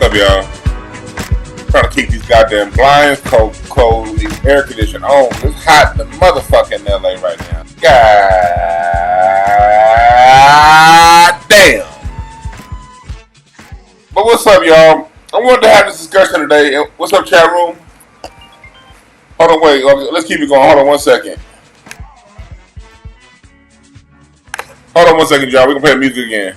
up, y'all? Trying to keep these goddamn blinds cold, these air conditioning on. It's hot in the motherfucking LA right now. God damn. But what's up, y'all? I wanted to have this discussion today. What's up, chat room? Hold on, wait. Let's keep it going. Hold on 1 second. Hold on 1 second, y'all. We can play the music again.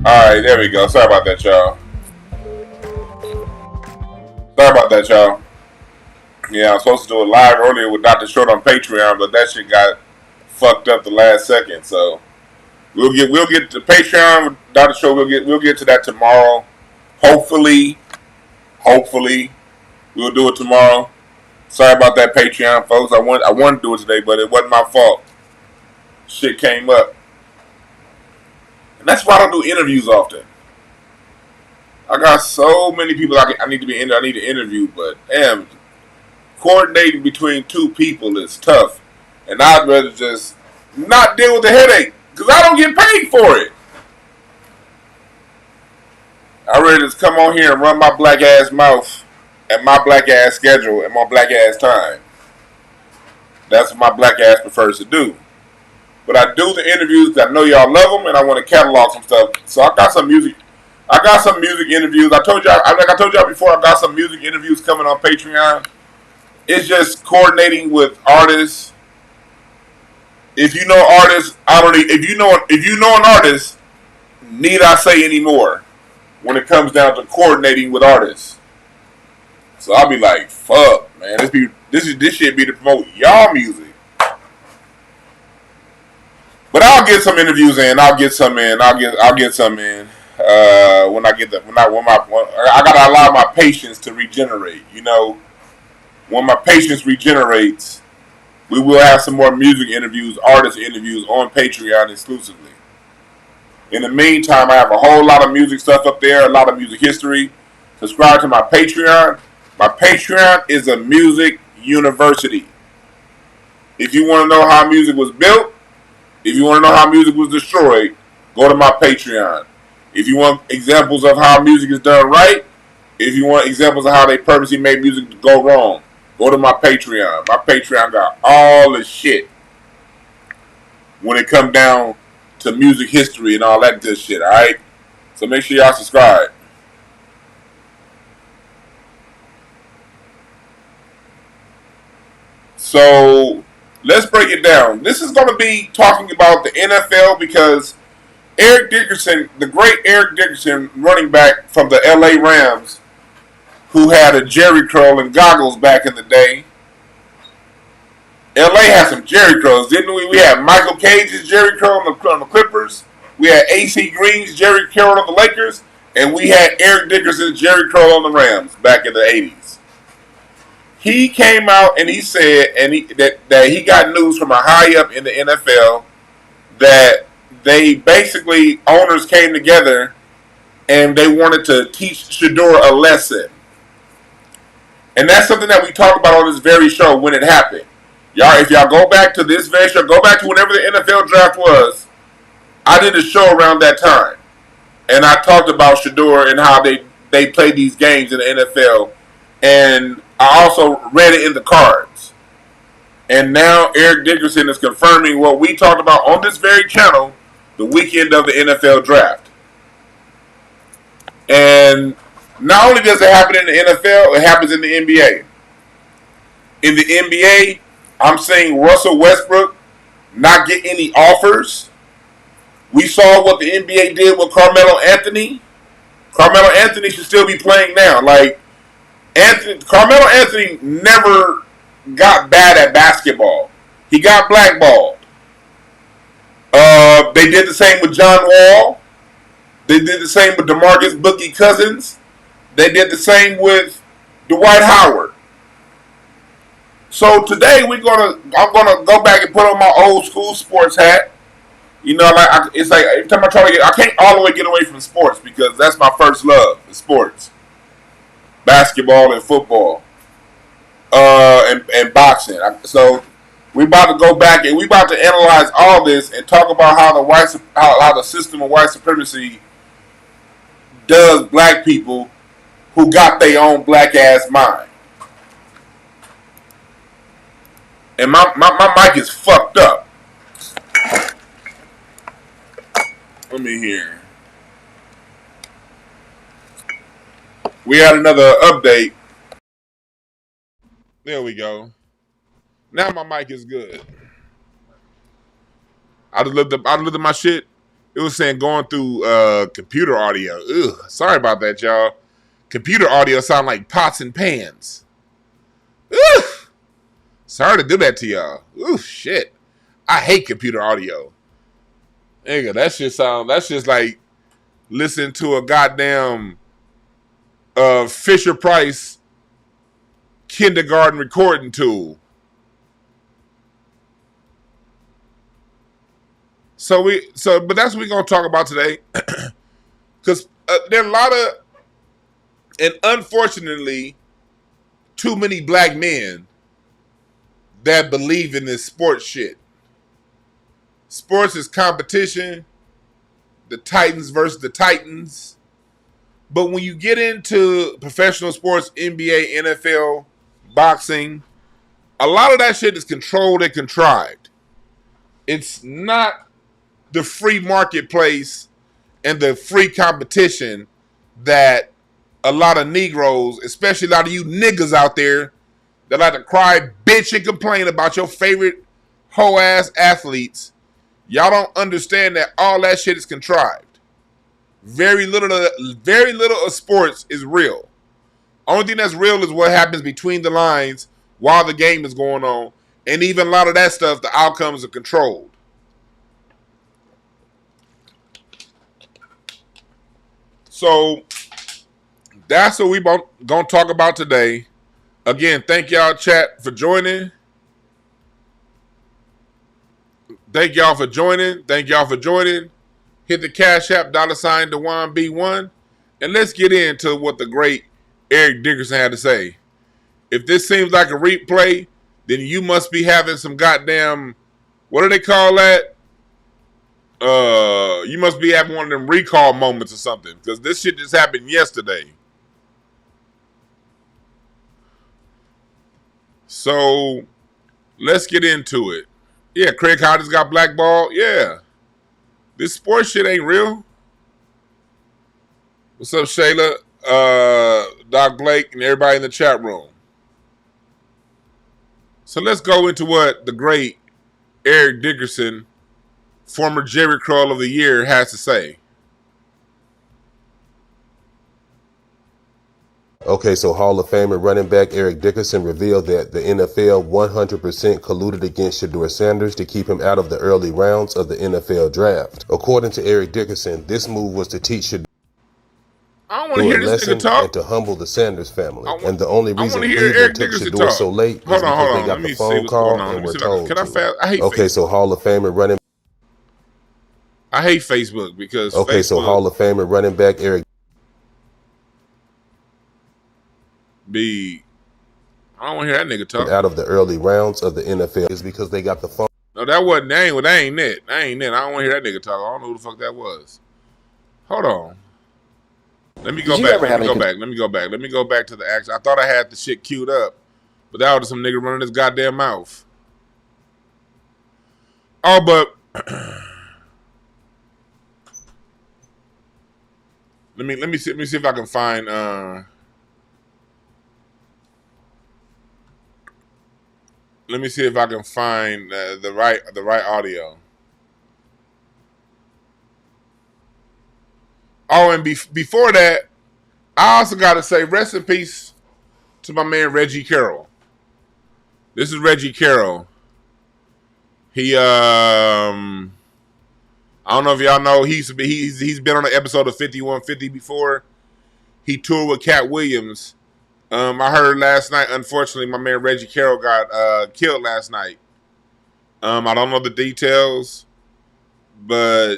Alright, there we go. Sorry about that, y'all. Yeah, I was supposed to do it live earlier with Dr. Short on Patreon, but that shit got fucked up the last second. So we'll get to Patreon with Dr. Short. We'll get to that tomorrow. Hopefully we'll do it tomorrow. Sorry about that, Patreon folks. I wanted to do it today, but it wasn't my fault. Shit came up. And that's why I don't do interviews often. I got so many people I need to interview, but damn, coordinating between two people is tough. And I'd rather just not deal with the headache, because I don't get paid for it. I'd rather just come on here and run my black ass mouth and my black ass schedule and my black ass time. That's what my black ass prefers to do. But I do the interviews because I know y'all love them, and I want to catalog some stuff. So I got some music. Interviews. I told y'all before. I got some music interviews coming on Patreon. It's just coordinating with artists. If you know artists, if you know an artist, need I say any more? When it comes down to coordinating with artists, so I'll be like, fuck, man. This shit be to promote y'all music. But I'll get some interviews in. I'll get some in. I gotta allow my patience to regenerate. You know, when my patience regenerates, we will have some more music interviews, artist interviews on Patreon exclusively. In the meantime, I have a whole lot of music stuff up there, a lot of music history. Subscribe to my Patreon. My Patreon is a music university. If you want to know how music was built, if you want to know how music was destroyed, go to my Patreon. If you want examples of how music is done right, if you want examples of how they purposely made music go wrong, go to my Patreon. My Patreon got all the shit when it comes down to music history and all that good shit, alright? So make sure y'all subscribe. So let's break it down. This is going to be talking about the NFL because Eric Dickerson, the great Eric Dickerson, running back from the LA Rams, who had a Jerry curl and goggles back in the day. LA had some Jerry curls, didn't we? We had Michael Cage's Jerry curl on the Clippers. We had AC Green's Jerry curl on the Lakers. And we had Eric Dickerson's Jerry curl on the Rams back in the 80s. He came out and he said that he got news from a high up in the NFL that they basically, owners came together and they wanted to teach Shedeur a lesson. And that's something that we talked about on this very show when it happened. Y'all, if y'all go back to this very show, go back to whenever the NFL draft was, I did a show around that time. And I talked about Shedeur and how they played these games in the NFL. And I also read it in the cards. And now Eric Dickerson is confirming what we talked about on this very channel the weekend of the NFL draft. And not only does it happen in the NFL, it happens in the NBA. In the NBA, I'm seeing Russell Westbrook not get any offers. We saw what the NBA did with Carmelo Anthony. Carmelo Anthony should still be playing now. Like Carmelo Anthony never got bad at basketball. He got blackballed. They did the same with John Wall. They did the same with DeMarcus Boogie Cousins. They did the same with Dwight Howard. So today I'm gonna go back and put on my old school sports hat. You know, it's like every time I try to I can't all the way get away from sports because that's my first love, is sports, basketball and football, and boxing. So we about to go back and we about to analyze all this and talk about how the system of white supremacy does black people who got their own black ass mind. And my mic is fucked up. Let me hear. We had another update. There we go. Now my mic is good. I just looked at my shit. It was saying going through computer audio. Ugh, sorry about that, y'all. Computer audio sound like pots and pans. Ugh. Sorry to do that to y'all. Ooh, shit. I hate computer audio. Nigga, that's just like listening to a goddamn Fisher Price kindergarten recording tool. But that's what we're gonna talk about today, because there are a lot of, and unfortunately, too many black men that believe in this sports shit. Sports is competition, the Titans versus the Titans. But when you get into professional sports, NBA, NFL, boxing, a lot of that shit is controlled and contrived. It's not the free marketplace and the free competition that a lot of Negroes, especially a lot of you niggas out there that like to cry, bitch, and complain about your favorite hoe ass athletes, y'all don't understand that all that shit is contrived. Very little of sports is real. Only thing that's real is what happens between the lines while the game is going on. And even a lot of that stuff, the outcomes are controlled. So that's what we're going to talk about today. Again, thank y'all, chat, for joining. Thank y'all for joining. Hit the Cash App, $ DejuanB1. And let's get into what the great Eric Dickerson had to say. If this seems like a replay, then you must be having some goddamn, what do they call that? You must be having one of them recall moments or something, because this shit just happened yesterday. So let's get into it. Yeah, Craig Hodges got blackballed. Yeah. This sports shit ain't real. What's up, Shayla, Doc Blake, and everybody in the chat room? So let's go into what the great Eric Dickerson, former Jerry Curl of the Year, has to say. Okay, so Hall of Famer running back Eric Dickerson revealed that the NFL 100% colluded against Shedeur Sanders to keep him out of the early rounds of the NFL draft. According to Eric Dickerson, this move was to teach Shedeur a lesson and to humble the Sanders family. And the only reason Cleveland took Shedeur so late is because they got the phone call and were told to. Okay, so Hall of Famer running. I hate Facebook because okay, so Hall of Famer running back Eric. I don't want to hear that nigga talk. Out of the early rounds of the NFL is because they got the phone. No, that ain't it. I don't want to hear that nigga talk. I don't know who the fuck that was. Hold on. Let me go back. Let me go back to the action. I thought I had the shit queued up, but that was some nigga running his goddamn mouth. Oh, but let me see if I can find Let me see if I can find the right audio. Oh, and before that, I also got to say rest in peace to my man Reggie Carroll. This is Reggie Carroll. He I don't know if y'all know he's been on an episode of 5150 before. He toured with Cat Williams. I heard last night, unfortunately, my man Reggie Carroll got killed last night. I don't know the details, but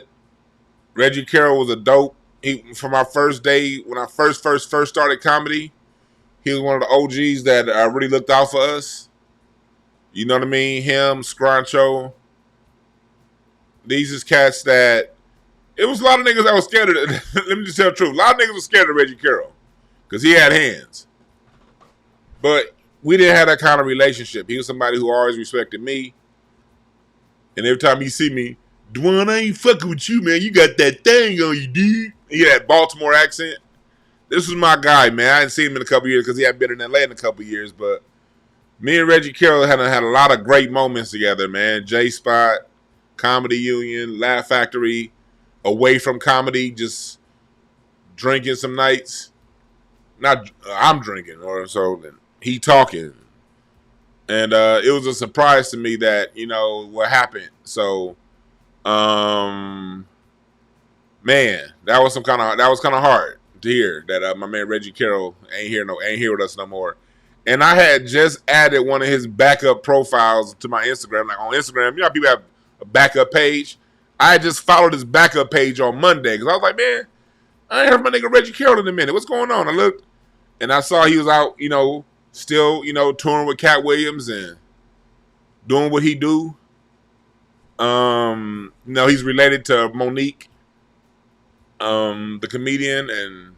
Reggie Carroll was a dope. From our first day, when I first started comedy, he was one of the OGs that really looked out for us. You know what I mean? Him, Scrancho. These is cats that, it was a lot of niggas that was scared of it. Let me just tell the truth. A lot of niggas were scared of Reggie Carroll because he had hands. But we didn't have that kind of relationship. He was somebody who always respected me. And every time he see me, Dwan, I ain't fucking with you, man. You got that thing on you, dude. He had that Baltimore accent. This was my guy, man. I hadn't seen him in a couple years because he hadn't been in LA in a couple years. But me and Reggie Carroll had a lot of great moments together, man. J-Spot, Comedy Union, Laugh Factory, away from comedy, just drinking some nights. Not I'm drinking, or so he talking. And it was a surprise to me that, you know, what happened. So, man, that was kind of hard to hear that my man Reggie Carroll ain't here with us no more. And I had just added one of his backup profiles to my Instagram. Like on Instagram, you know, people have a backup page. I had just followed his backup page on Monday because I was like, man, I ain't heard my nigga Reggie Carroll in a minute. What's going on? I looked and I saw he was out, you know, still, you know, touring with Cat Williams and doing what he do. You know, he's related to Monique, the comedian, and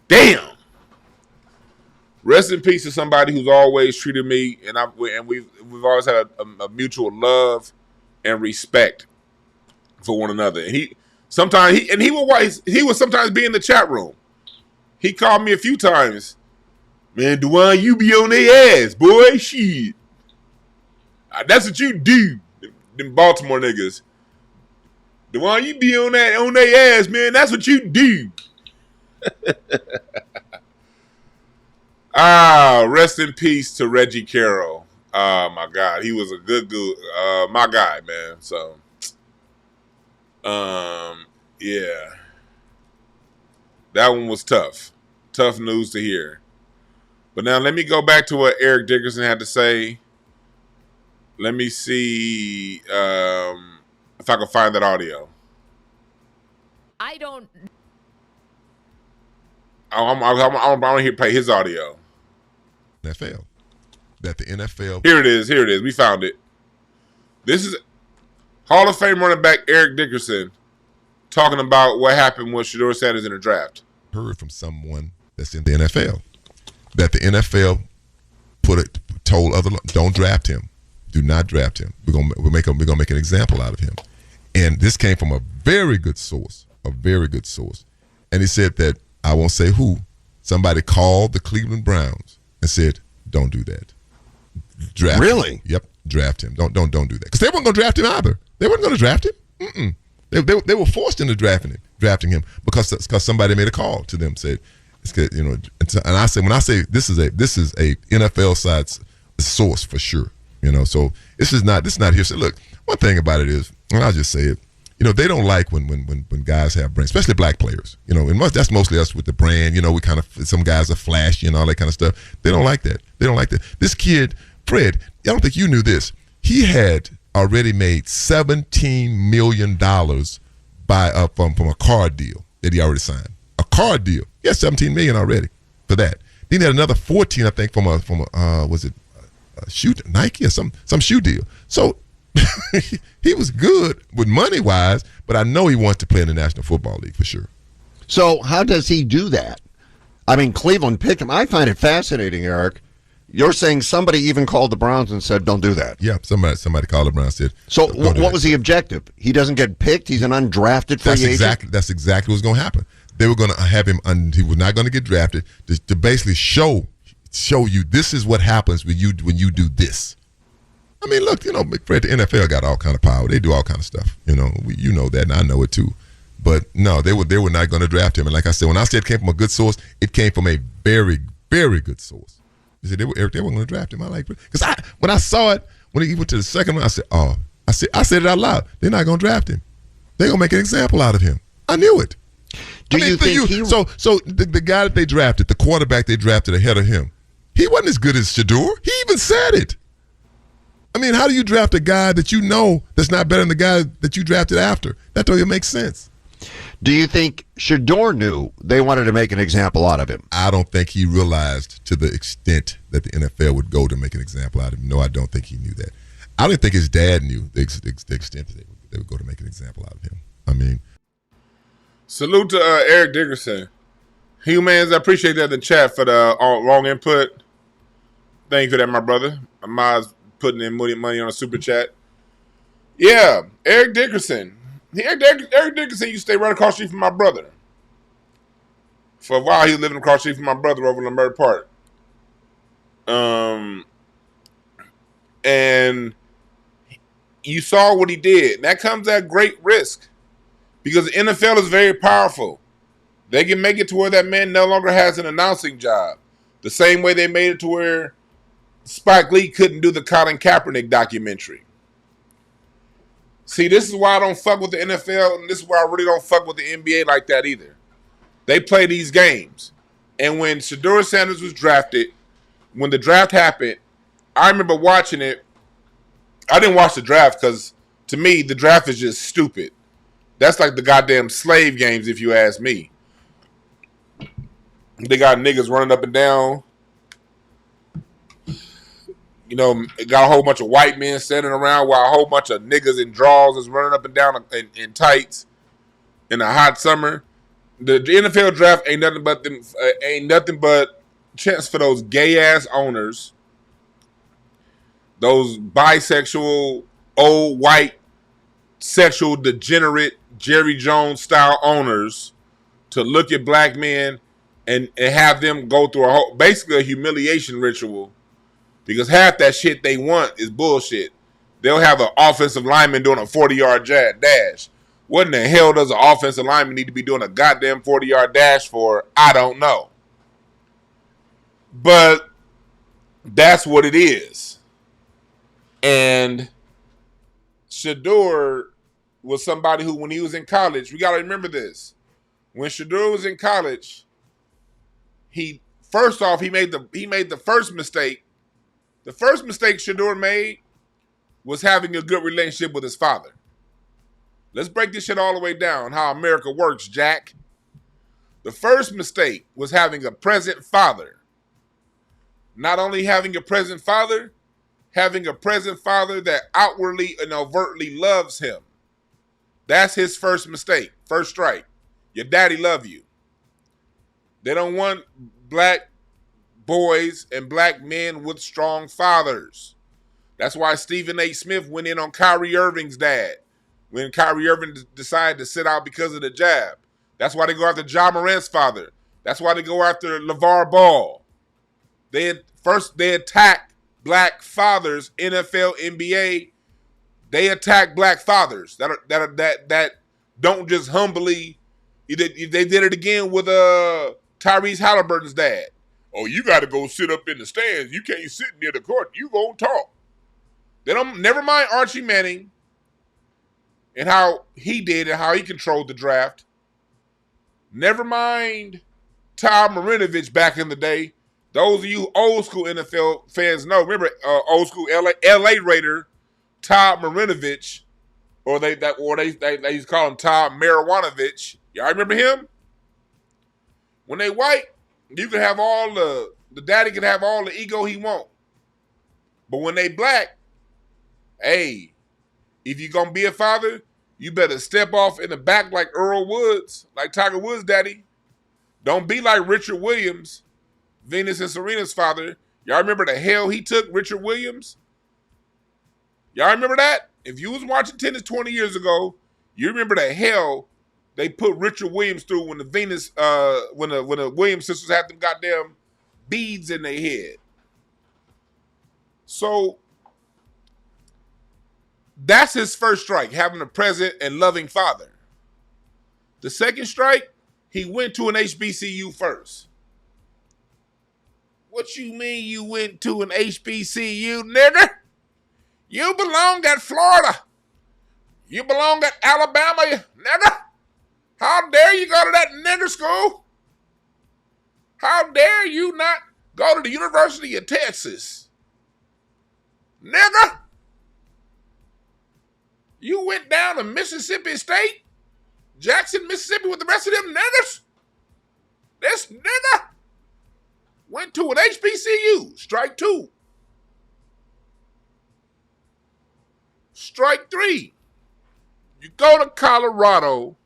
damn. Rest in peace to somebody who's always treated me, and we've always had a mutual love and respect for one another. And he would sometimes be in the chat room. He called me a few times. Man, Dwan, you be on their ass, boy. Shit. That's what you do, them Baltimore niggas. Dwan, you be on their ass, man. That's what you do. Rest in peace to Reggie Carroll. Oh, my God. He was a good my guy, man. So, yeah. That one was tough. Tough news to hear. But now let me go back to what Eric Dickerson had to say. Let me see if I can find that audio. I don't. I want to hear play his audio. NFL. That the NFL. Here it is. We found it. This is Hall of Fame running back Eric Dickerson talking about what happened with Shedeur Sanders in the draft. Heard from someone that's in the NFL that the NFL told other, don't draft him. Do not draft him. We're gonna make an example out of him. And this came from a very good source. And he said that, I won't say who, somebody called the Cleveland Browns and said, don't do that. Draft really? him. Yep, draft him. Don't do that. Because they weren't going to draft him either. They weren't going to draft him. They were forced into drafting him because somebody made a call to them, said, you know, and I say, when I say this is a NFL side source for sure, you know, so this is not here. So look, one thing about it is, and I'll just say it, you know, they don't like when guys have brands, especially black players, you know, and that's mostly us with the brand, you know, some guys are flashy and all that kind of stuff. They don't like that. This kid, Fred, I don't think you knew this. He had already made $17 million from a car deal that he already signed. A car deal. He had $17 million already for that. Then he had another 14, I think, from a was it a shoe, Nike or some shoe deal. So he was good with money wise, but I know he wants to play in the National Football League for sure. So how does he do that? I mean, Cleveland picked him. I find it fascinating, Eric. You're saying somebody even called the Browns and said, don't do that. Yeah, somebody called the Browns and said. So what was the objective? He doesn't get picked? He's an undrafted free agent? That's exactly what's going to happen. They were going to have him, he was not going to get drafted, to basically show you this is what happens when you do this. I mean, look, McFred, the NFL got all kind of power. They do all kind of stuff. You know that, and I know it too. But no, they were not going to draft him. And like I said, when I said it came from a good source, it came from a very, very good source. They said they weren't going to draft him. I like, because when I saw it, when he went to the second round, I said, I said it out loud. They're not going to draft him. They're going to make an example out of him. I knew it. Do you think So the guy that they drafted, the quarterback they drafted ahead of him, he wasn't as good as Shedeur. He even said it. I mean, how do you draft a guy that you know that's not better than the guy that you drafted after? That don't even make sense. Do you think Shedeur knew they wanted to make an example out of him? I don't think he realized to the extent that the NFL would go to make an example out of him. No, I don't think he knew that. I don't think his dad knew the extent that they would go to make an example out of him. I mean, salute to Eric Dickerson. Humans, I appreciate that in the chat for the long input. Thank you for that, my brother. Amaz putting in money on a super chat. Yeah, Eric Dickerson. Eric Dickerson used to stay right across the street from my brother. For a while, he was living across the street from my brother over in Lamert Park. And you saw what he did. That comes at great risk because the NFL is very powerful. They can make it to where that man no longer has an announcing job. The same way they made it to where Spike Lee couldn't do the Colin Kaepernick documentary. See, this is why I don't fuck with the NFL, and this is why I really don't fuck with the NBA like that either. They play these games. And when Shedeur Sanders was drafted, when the draft happened, I remember watching it. I didn't watch the draft because, to me, the draft is just stupid. That's like the goddamn slave games, if you ask me. They got niggas running up and down. Got a whole bunch of white men standing around while a whole bunch of niggas in drawers is running up and down in tights in a hot summer. The NFL draft ain't nothing but chance for those gay ass owners, those bisexual, old white, sexual degenerate Jerry Jones style owners to look at black men and have them go through basically a humiliation ritual. Because half that shit they want is bullshit. They'll have an offensive lineman doing a 40-yard dash. What in the hell does an offensive lineman need to be doing a goddamn 40-yard dash for? I don't know. But that's what it is. And Shedeur was somebody who, when he was in college, we got to remember this. When Shedeur was in college, he made the first mistake. The first mistake Shedeur made was having a good relationship with his father. Let's break this shit all the way down, how America works, Jack. The first mistake was having a present father. Not only having a present father, having a present father that outwardly and overtly loves him. That's his first mistake, first strike. Your daddy love you. They don't want black boys and black men with strong fathers. That's why Stephen A. Smith went in on Kyrie Irving's dad when Kyrie Irving decided to sit out because of the jab. That's why they go after Ja Morant's father. That's why they go after LeVar Ball. They attack black fathers, NFL, NBA. They attack black fathers that don't just humbly. They did it again with Tyrese Halliburton's dad. Oh, you got to go sit up in the stands. You can't sit near the court. You gonna talk. Never mind Archie Manning and how he did and how he controlled the draft. Never mind Todd Marinovich back in the day. Those of you old school NFL fans know. Remember old school LA Raider Todd Marinovich, or they used to call him Todd Marijuanovich. Y'all remember him? When they white, you can have all the daddy can have all the ego he want. But when they black, hey, if you're going to be a father, you better step off in the back like Earl Woods, like Tiger Woods' daddy. Don't be like Richard Williams, Venus and Serena's father. Y'all remember the hell he took, Richard Williams? Y'all remember that? If you was watching tennis 20 years ago, you remember the hell they put Richard Williams through when the Williams sisters had them goddamn beads in their head. So That's his first strike, having a present and loving father. The second strike, he went to an HBCU first. What you mean you went to an HBCU, nigga? You belong at Florida. You belong at Alabama, nigga. How dare you go to that nigger school? How dare you not go to the University of Texas? Nigga. You went down to Mississippi State, Jackson, Mississippi with the rest of them niggers? This nigga went to an HBCU. Strike 2. Strike 3. You go to Colorado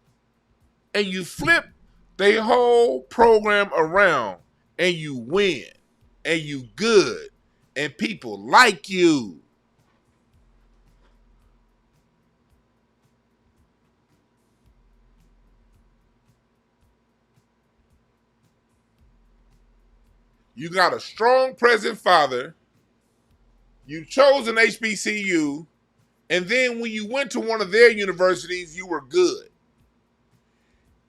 and you flip the whole program around and you win and you good and people like you. You got a strong present father. You chose an HBCU. And then when you went to one of their universities, you were good.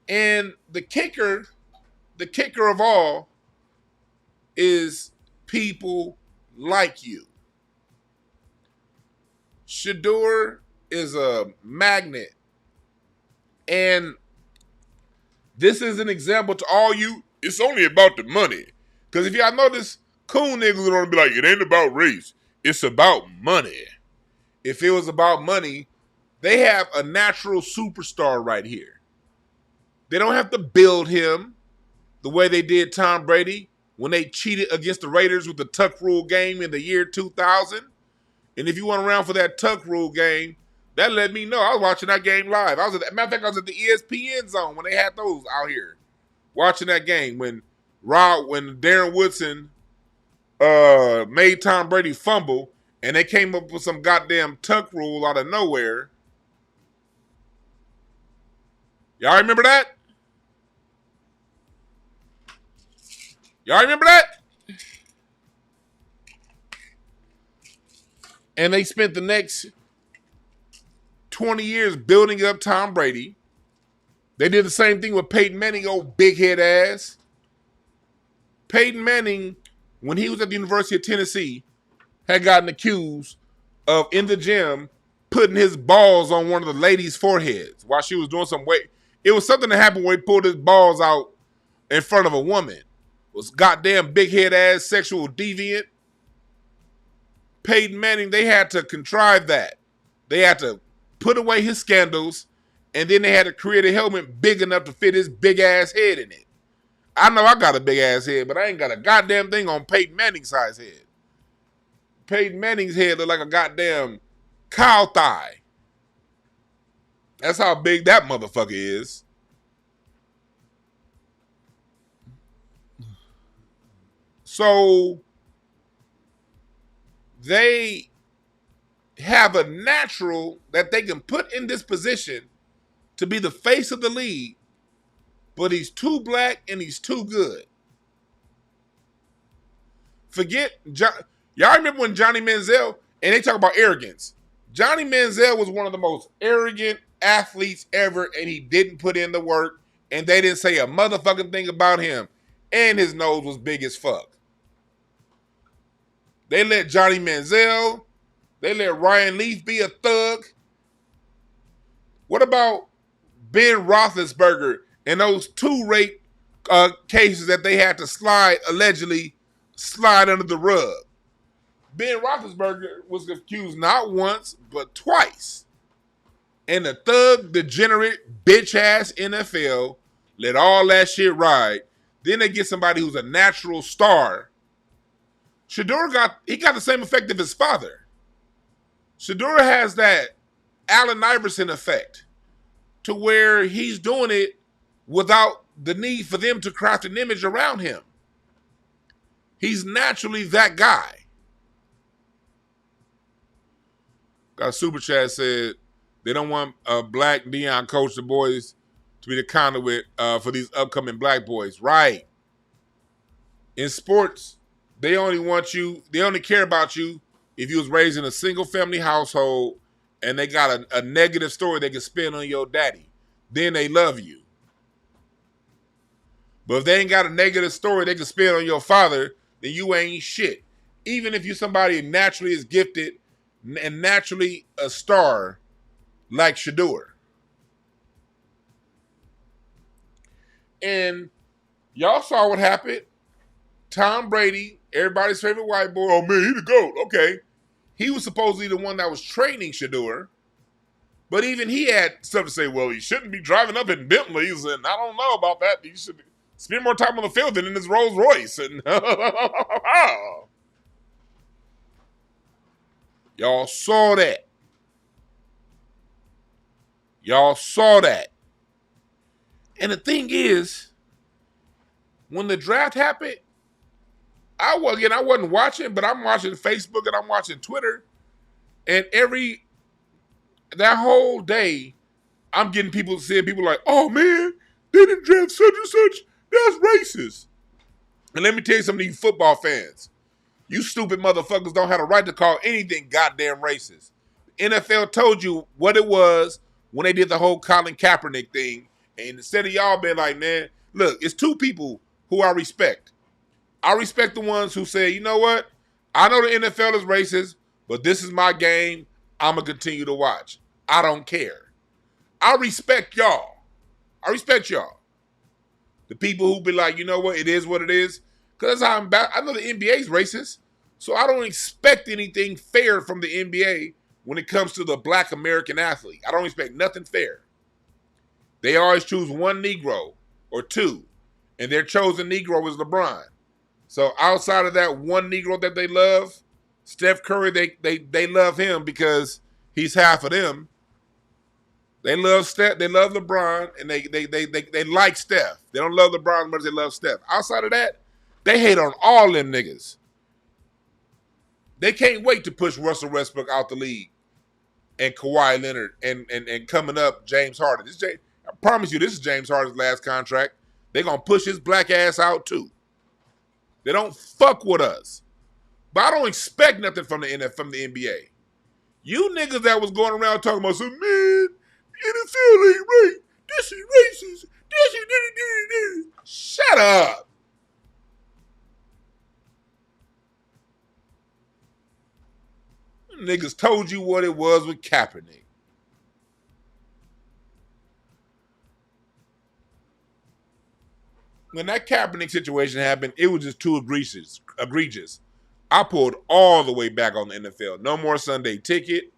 And the kicker of all is people like you. Shedeur is a magnet. And this is an example to all you. It's only about the money. Because if y'all notice, cool niggas are going to be like, it ain't about race. It's about money. If it was about money, they have a natural superstar right here. They don't have to build him the way they did Tom Brady when they cheated against the Raiders with the tuck rule game in the year 2000. And if you went around for that tuck rule game, that let me know. I was watching that game live. Matter of fact, I was at the ESPN zone when they had those out here. Watching that game when Darren Woodson made Tom Brady fumble and they came up with some goddamn tuck rule out of nowhere. Y'all remember that? Y'all remember that? And they spent the next 20 years building up Tom Brady. They did the same thing with Peyton Manning, old big head ass. Peyton Manning, when he was at the University of Tennessee, had gotten accused of, in the gym, putting his balls on one of the ladies' foreheads while she was doing some weight. It was something that happened where he pulled his balls out in front of a woman. It was goddamn big head ass sexual deviant. Peyton Manning, they had to contrive that. They had to put away his scandals, and then they had to create a helmet big enough to fit his big ass head in it. I know I got a big ass head, but I ain't got a goddamn thing on Peyton Manning's size head. Peyton Manning's head look like a goddamn cow thigh. That's how big that motherfucker is. So they have a natural that they can put in this position to be the face of the league, but he's too black and he's too good. Y'all remember when Johnny Manziel, and they talk about arrogance. Johnny Manziel was one of the most arrogant athletes ever, and he didn't put in the work, and they didn't say a motherfucking thing about him, and his nose was big as fuck. They let Johnny Manziel, they let Ryan Leaf be a thug. What about Ben Roethlisberger and those 2 rape cases that they had to allegedly slide under the rug? Ben Roethlisberger was accused not once, but twice. And the thug, degenerate, bitch-ass NFL let all that shit ride. Then they get somebody who's a natural star. Shedeur got the same effect of his father. Shedeur has that Allen Iverson effect to where he's doing it without the need for them to craft an image around him. He's naturally that guy. Got a super chat said they don't want a black Deion coach the boys to be the conduit for these upcoming black boys. Right. In sports, they only care about you if you was raised in a single family household and they got a negative story they can spin on your daddy, then they love you. But if they ain't got a negative story they can spin on your father, then you ain't shit. Even if you somebody naturally is gifted and naturally a star like Shedeur. And y'all saw what happened. Tom Brady, everybody's favorite white boy. Oh, man, he the GOAT. Okay. He was supposedly the one that was training Shedeur. But even he had stuff to say, well, he shouldn't be driving up in Bentleys, and I don't know about that. He should spend more time on the field than in his Rolls Royce. And y'all saw that. Y'all saw that. And the thing is, when the draft happened, I wasn't watching, but I'm watching Facebook and I'm watching Twitter. And that whole day, I'm getting people saying, people like, oh man, they didn't draft such and such. That's racist. And let me tell you something to you football fans. You stupid motherfuckers don't have a right to call anything goddamn racist. The NFL told you what it was when they did the whole Colin Kaepernick thing. And instead of y'all being like, man, look, it's two people who I respect. I respect the ones who say, you know what? I know the NFL is racist, but this is my game. I'm going to continue to watch. I don't care. I respect y'all. I respect y'all. The people who be like, you know what? It is what it is. Because that's how I'm back. I know the NBA is racist, so I don't expect anything fair from the NBA when it comes to the black American athlete. I don't expect nothing fair. They always choose one Negro or two, and their chosen Negro is LeBron. So outside of that one Negro that they love, Steph Curry, they love him because he's half of them. They love Steph, they love LeBron, and they like Steph. They don't love LeBron as much as they love Steph. Outside of that, they hate on all them niggas. They can't wait to push Russell Westbrook out the league and Kawhi Leonard and coming up James Harden. I promise you, this is James Harden's last contract. They're going to push his black ass out too. They don't fuck with us. But I don't expect nothing from the NBA. You niggas that was going around talking about some, man, NFL ain't right. This is racist. This is... Shut up. Niggas told you what it was with Kaepernick. When that Kaepernick situation happened, it was just too egregious. I pulled all the way back on the NFL. No more Sunday ticket.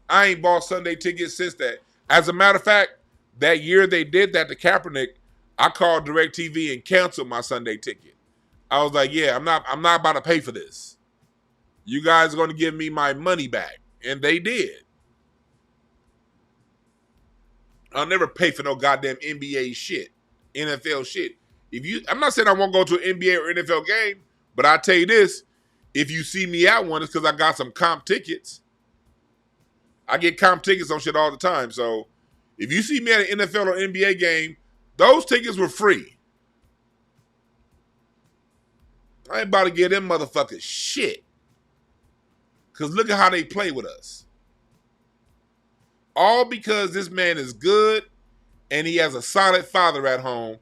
I ain't bought Sunday tickets since that. As a matter of fact, that year they did that to Kaepernick, I called DirecTV and canceled my Sunday ticket. I was like, yeah, I'm not about to pay for this. You guys are going to give me my money back. And they did. I'll never pay for no goddamn NBA shit. NFL shit. I'm not saying I won't go to an NBA or NFL game, but I'll tell you this. If you see me at one, it's because I got some comp tickets. I get comp tickets on shit all the time. So if you see me at an NFL or NBA game, those tickets were free. I ain't about to give them motherfuckers shit. Because look at how they play with us. All because this man is good and he has a solid father at home,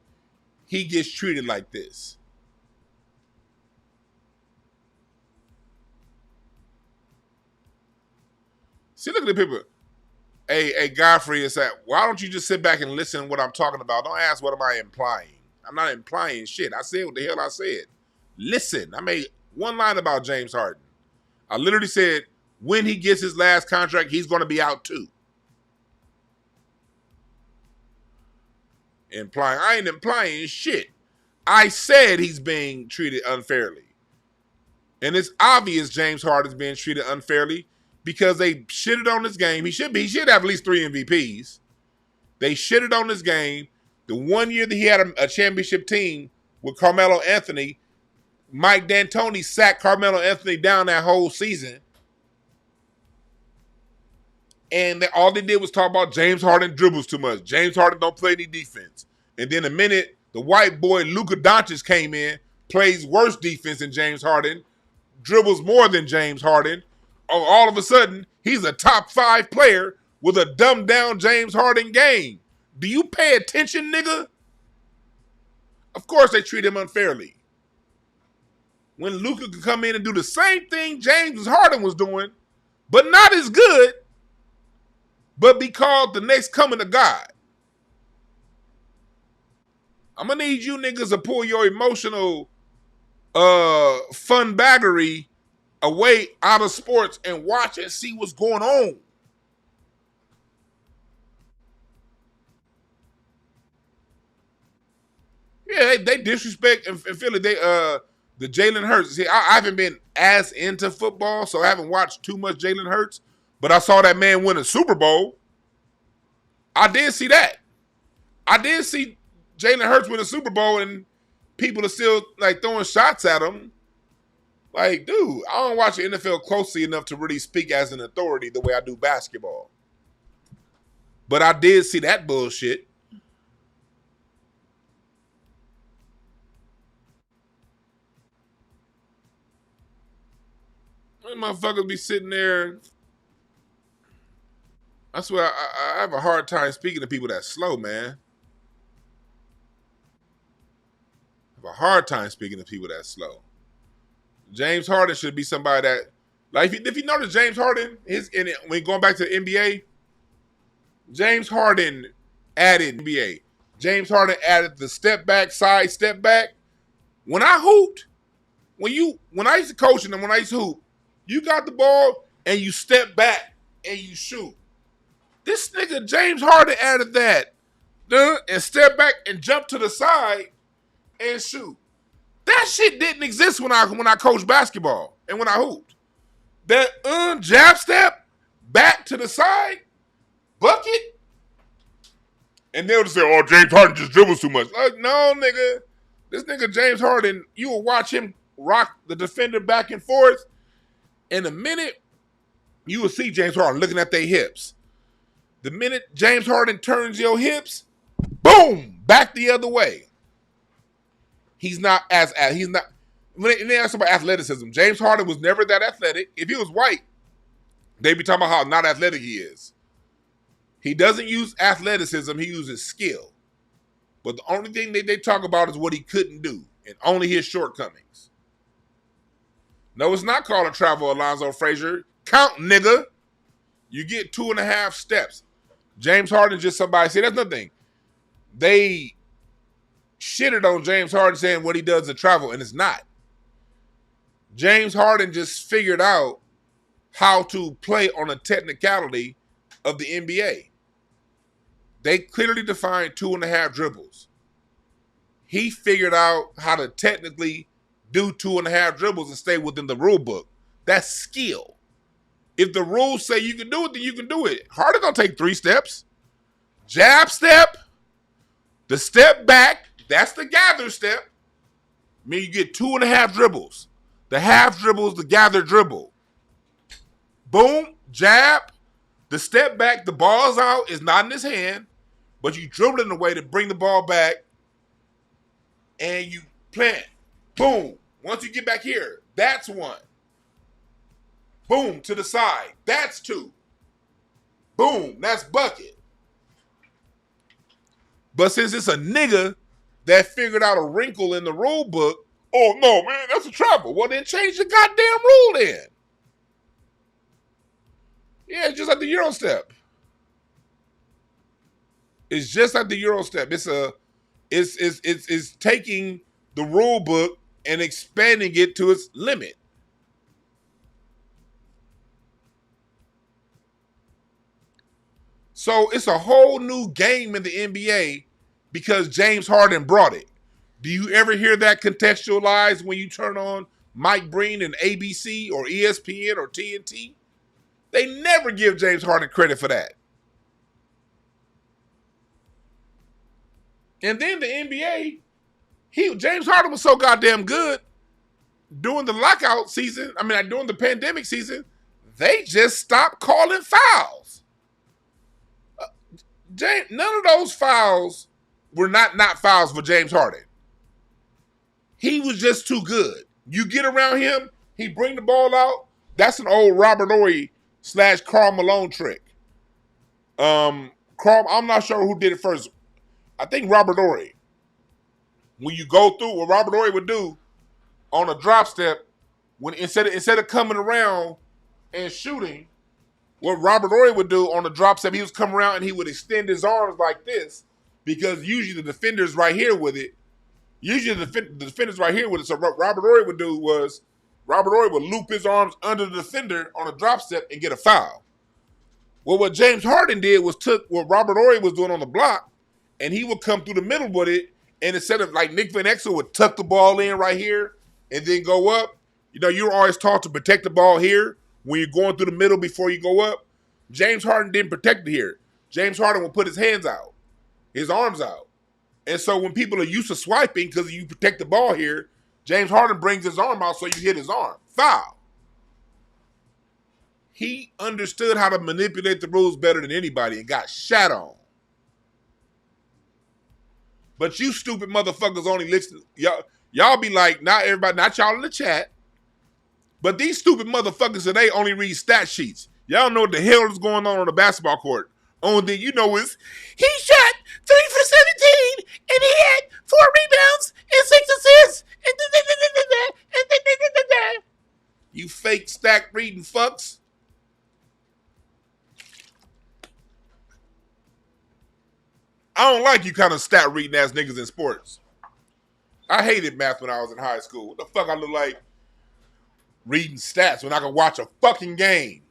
he gets treated like this. See, look at the people. Hey, Godfrey is that, why don't you just sit back and listen to what I'm talking about? Don't ask what am I implying. I'm not implying shit. I said what the hell I said. Listen, I made one line about James Harden. I literally said, when he gets his last contract, he's going to be out too. I ain't implying shit. I said he's being treated unfairly. And it's obvious James Harden's being treated unfairly because they shitted on his game. He should have at least 3 MVPs. They shitted on his game. The one year that he had a championship team with Carmelo Anthony, Mike D'Antoni sat Carmelo Anthony down that whole season. And all they did was talk about James Harden dribbles too much. James Harden don't play any defense. And then the minute the white boy Luka Doncic came in, plays worse defense than James Harden, dribbles more than James Harden, all of a sudden, He's a top 5 player with a dumbed down James Harden game. Do you pay attention, nigga? Of course they treat him unfairly. When Luka could come in and do the same thing James Harden was doing, but not as good, but be called the next coming of God. I'm going to need you niggas to pull your emotional fun baggery away out of sports and watch and see what's going on. Yeah, they disrespect and Philly. The Jalen Hurts. See, I haven't been as into football, so I haven't watched too much Jalen Hurts. But I saw that man win a Super Bowl. I did see that. I did see Jalen Hurts win a Super Bowl, and people are still like throwing shots at him. Like, dude, I don't watch the NFL closely enough to really speak as an authority the way I do basketball. But I did see that bullshit. These motherfuckers be sitting there. I swear, I have a hard time speaking to people that's slow, man. I have a hard time speaking to people that's slow. James Harden should be somebody that, like, if you notice James Harden, when going back to the NBA, James Harden added NBA. James Harden added the step back, side step back. When I hooped, when I used to coach and when I used to hoop, you got the ball and you step back and you shoot. This nigga James Harden added that, and step back and jump to the side and shoot. That shit didn't exist when I coached basketball and when I hooped. That jab step back to the side, bucket, and they'll just say, "Oh, James Harden just dribbles too much." Like, no, nigga, this nigga James Harden, you will watch him rock the defender back and forth. In a minute, you will see James Harden looking at their hips. The minute James Harden turns your hips, boom, back the other way. He's not. When they ask about athleticism, James Harden was never that athletic. If he was white, they'd be talking about how not athletic he is. He doesn't use athleticism, he uses skill. But the only thing they talk about is what he couldn't do, and only his shortcomings. No, it's not called a travel, Alonzo Frazier. Count, nigga. You get 2.5 steps. James Harden just somebody. See, that's nothing. They shitted on James Harden saying what he does to travel, and it's not. James Harden just figured out how to play on a technicality of the NBA. They clearly defined 2.5 dribbles. He figured out how to technically do 2.5 dribbles and stay within the rule book. That's skill. If the rules say you can do it, then you can do it. Harden don't take 3 steps. Jab step, the step back, that's the gather step. I mean, you get 2.5 dribbles. The half dribble is the gather dribble. Boom, jab, the step back, the ball's out, is not in his hand, but you dribble it in a way to bring the ball back, and you plant. Boom. Once you get back here, that's 1. Boom, to the side. That's 2. Boom, that's bucket. But since it's a nigga that figured out a wrinkle in the rule book, oh, no, man, that's a travel. Well, then change the goddamn rule then. Yeah, it's just like the Euro step. It's just like the Euro step. It's taking the rule book and expanding it to its limit. So it's a whole new game in the NBA because James Harden brought it. Do you ever hear that contextualized when you turn on Mike Breen and ABC or ESPN or TNT? They never give James Harden credit for that. And then the NBA, James Harden was so goddamn good during the lockout season. I mean, during the pandemic season, they just stopped calling fouls. None of those fouls were not fouls for James Harden. He was just too good. You get around him, he bring the ball out. That's an old Robert Ory / Karl Malone trick. Karl, I'm not sure who did it first. I think Robert Horry. When you go through, what Robert Horry would do on a drop step, when instead of coming around and shooting, what Robert Horry would do on the drop step, he was coming around and he would extend his arms like this, because usually the defender's right here with it. Usually the defender's right here with it. So what Robert Horry would do was, Robert Horry would loop his arms under the defender on a drop step and get a foul. Well, what James Harden did was took what Robert Horry was doing on the block, and he would come through the middle with it, and instead of like Nick Van Exel would tuck the ball in right here and then go up. You know, you're always taught to protect the ball here when you're going through the middle before you go up. James Harden didn't protect it here. James Harden would put his hands out, his arms out. And so when people are used to swiping because you protect the ball here, James Harden brings his arm out so you hit his arm. Foul. He understood how to manipulate the rules better than anybody and got shat on. But you stupid motherfuckers only listen. Y'all be like, not everybody, not y'all in the chat, but these stupid motherfuckers today only read stat sheets. Y'all know what the hell is going on the basketball court. Only thing you know is he shot 3 for 17 and he had 4 rebounds and 6 assists. You fake stack reading fucks. I don't like you kind of stat reading ass niggas in sports. I hated math when I was in high school. What the fuck I look like reading stats when I can watch a fucking game?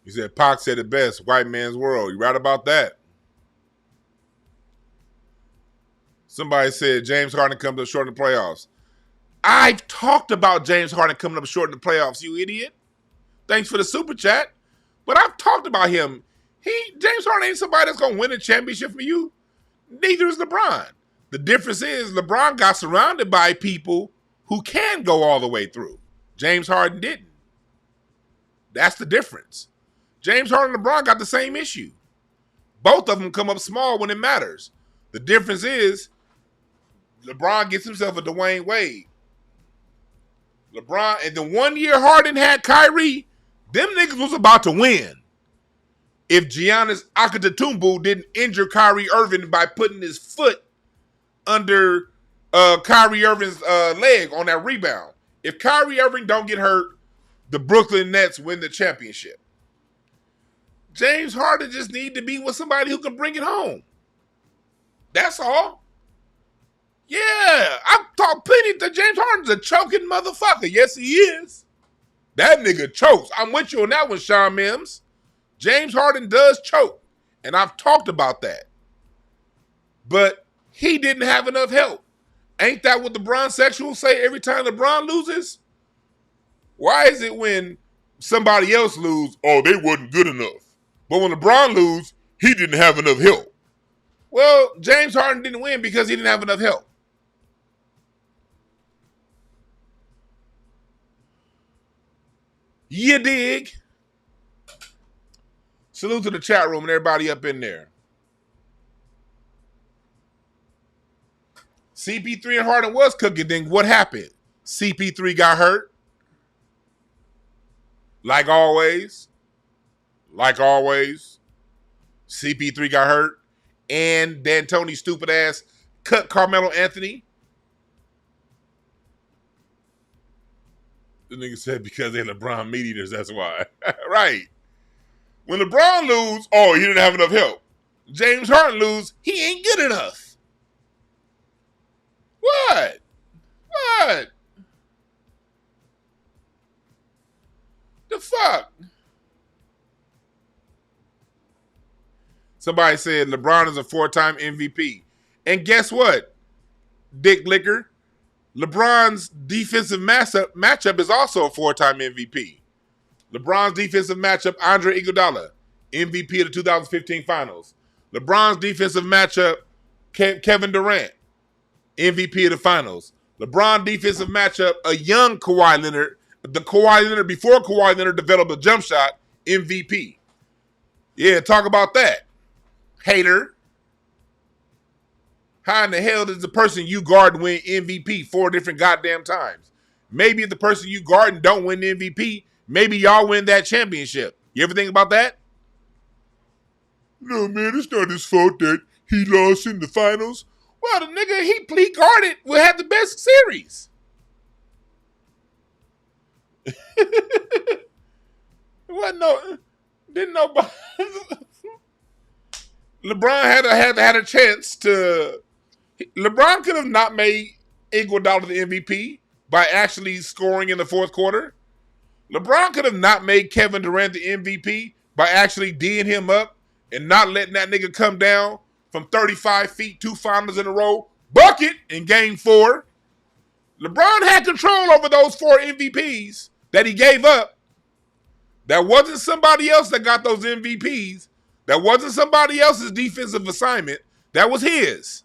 He said, Pac said it best, white man's world. You right about that. Somebody said James Harden comes up short in the playoffs. I've talked about James Harden coming up short in the playoffs, you idiot. Thanks for the super chat. But I've talked about him. James Harden ain't somebody that's going to win a championship for you. Neither is LeBron. The difference is LeBron got surrounded by people who can go all the way through. James Harden didn't. That's the difference. James Harden and LeBron got the same issue. Both of them come up small when it matters. The difference is LeBron gets himself a Dwayne Wade. LeBron, and the 1 year Harden had Kyrie, them niggas was about to win. If Giannis Antetokounmpo didn't injure Kyrie Irving by putting his foot under Kyrie Irving's leg on that rebound. If Kyrie Irving don't get hurt, the Brooklyn Nets win the championship. James Harden just need to be with somebody who can bring it home. That's all. Yeah, I've talked plenty to James Harden's a choking motherfucker. Yes, he is. That nigga chokes. I'm with you on that one, Sean Mims. James Harden does choke, and I've talked about that. But he didn't have enough help. Ain't that what the LeBron sexuals say every time LeBron loses? Why is it when somebody else lose, oh, they wasn't good enough? But when LeBron lose, he didn't have enough help. Well, James Harden didn't win because he didn't have enough help. You dig? Salute to the chat room and everybody up in there. CP3 and Harden was cooking. Then what happened? CP3 got hurt. Like always. CP3 got hurt. And D'Antoni's stupid ass cut Carmelo Anthony. The nigga said because they're LeBron meat eaters, that's why. Right. When LeBron lose, oh, he didn't have enough help. James Harden lose, he ain't good enough. What? The fuck? Somebody said LeBron is a 4-time MVP. And guess what? Dick Licker. LeBron's defensive matchup is also a 4-time MVP. LeBron's defensive matchup, Andre Iguodala, MVP of the 2015 Finals. LeBron's defensive matchup, Kevin Durant, MVP of the Finals. LeBron defensive matchup, a young Kawhi Leonard, the Kawhi Leonard before Kawhi Leonard developed a jump shot, MVP. Yeah, talk about that. Hater. how in the hell does the person you guard win MVP 4 different goddamn times? Maybe if the person you guard don't win the MVP, maybe y'all win that championship. You ever think about that? No, man, it's not his fault that he lost in the finals. Well, the nigga he guarded will have the best series. Didn't nobody. LeBron had a chance to. LeBron could have not made Iguodala the MVP by actually scoring in the fourth quarter. LeBron could have not made Kevin Durant the MVP by actually D'ing him up and not letting that nigga come down from 35 feet, 2 finals in a row, bucket in game 4. LeBron had control over those 4 MVPs that he gave up. That wasn't somebody else that got those MVPs. That wasn't somebody else's defensive assignment. That was his.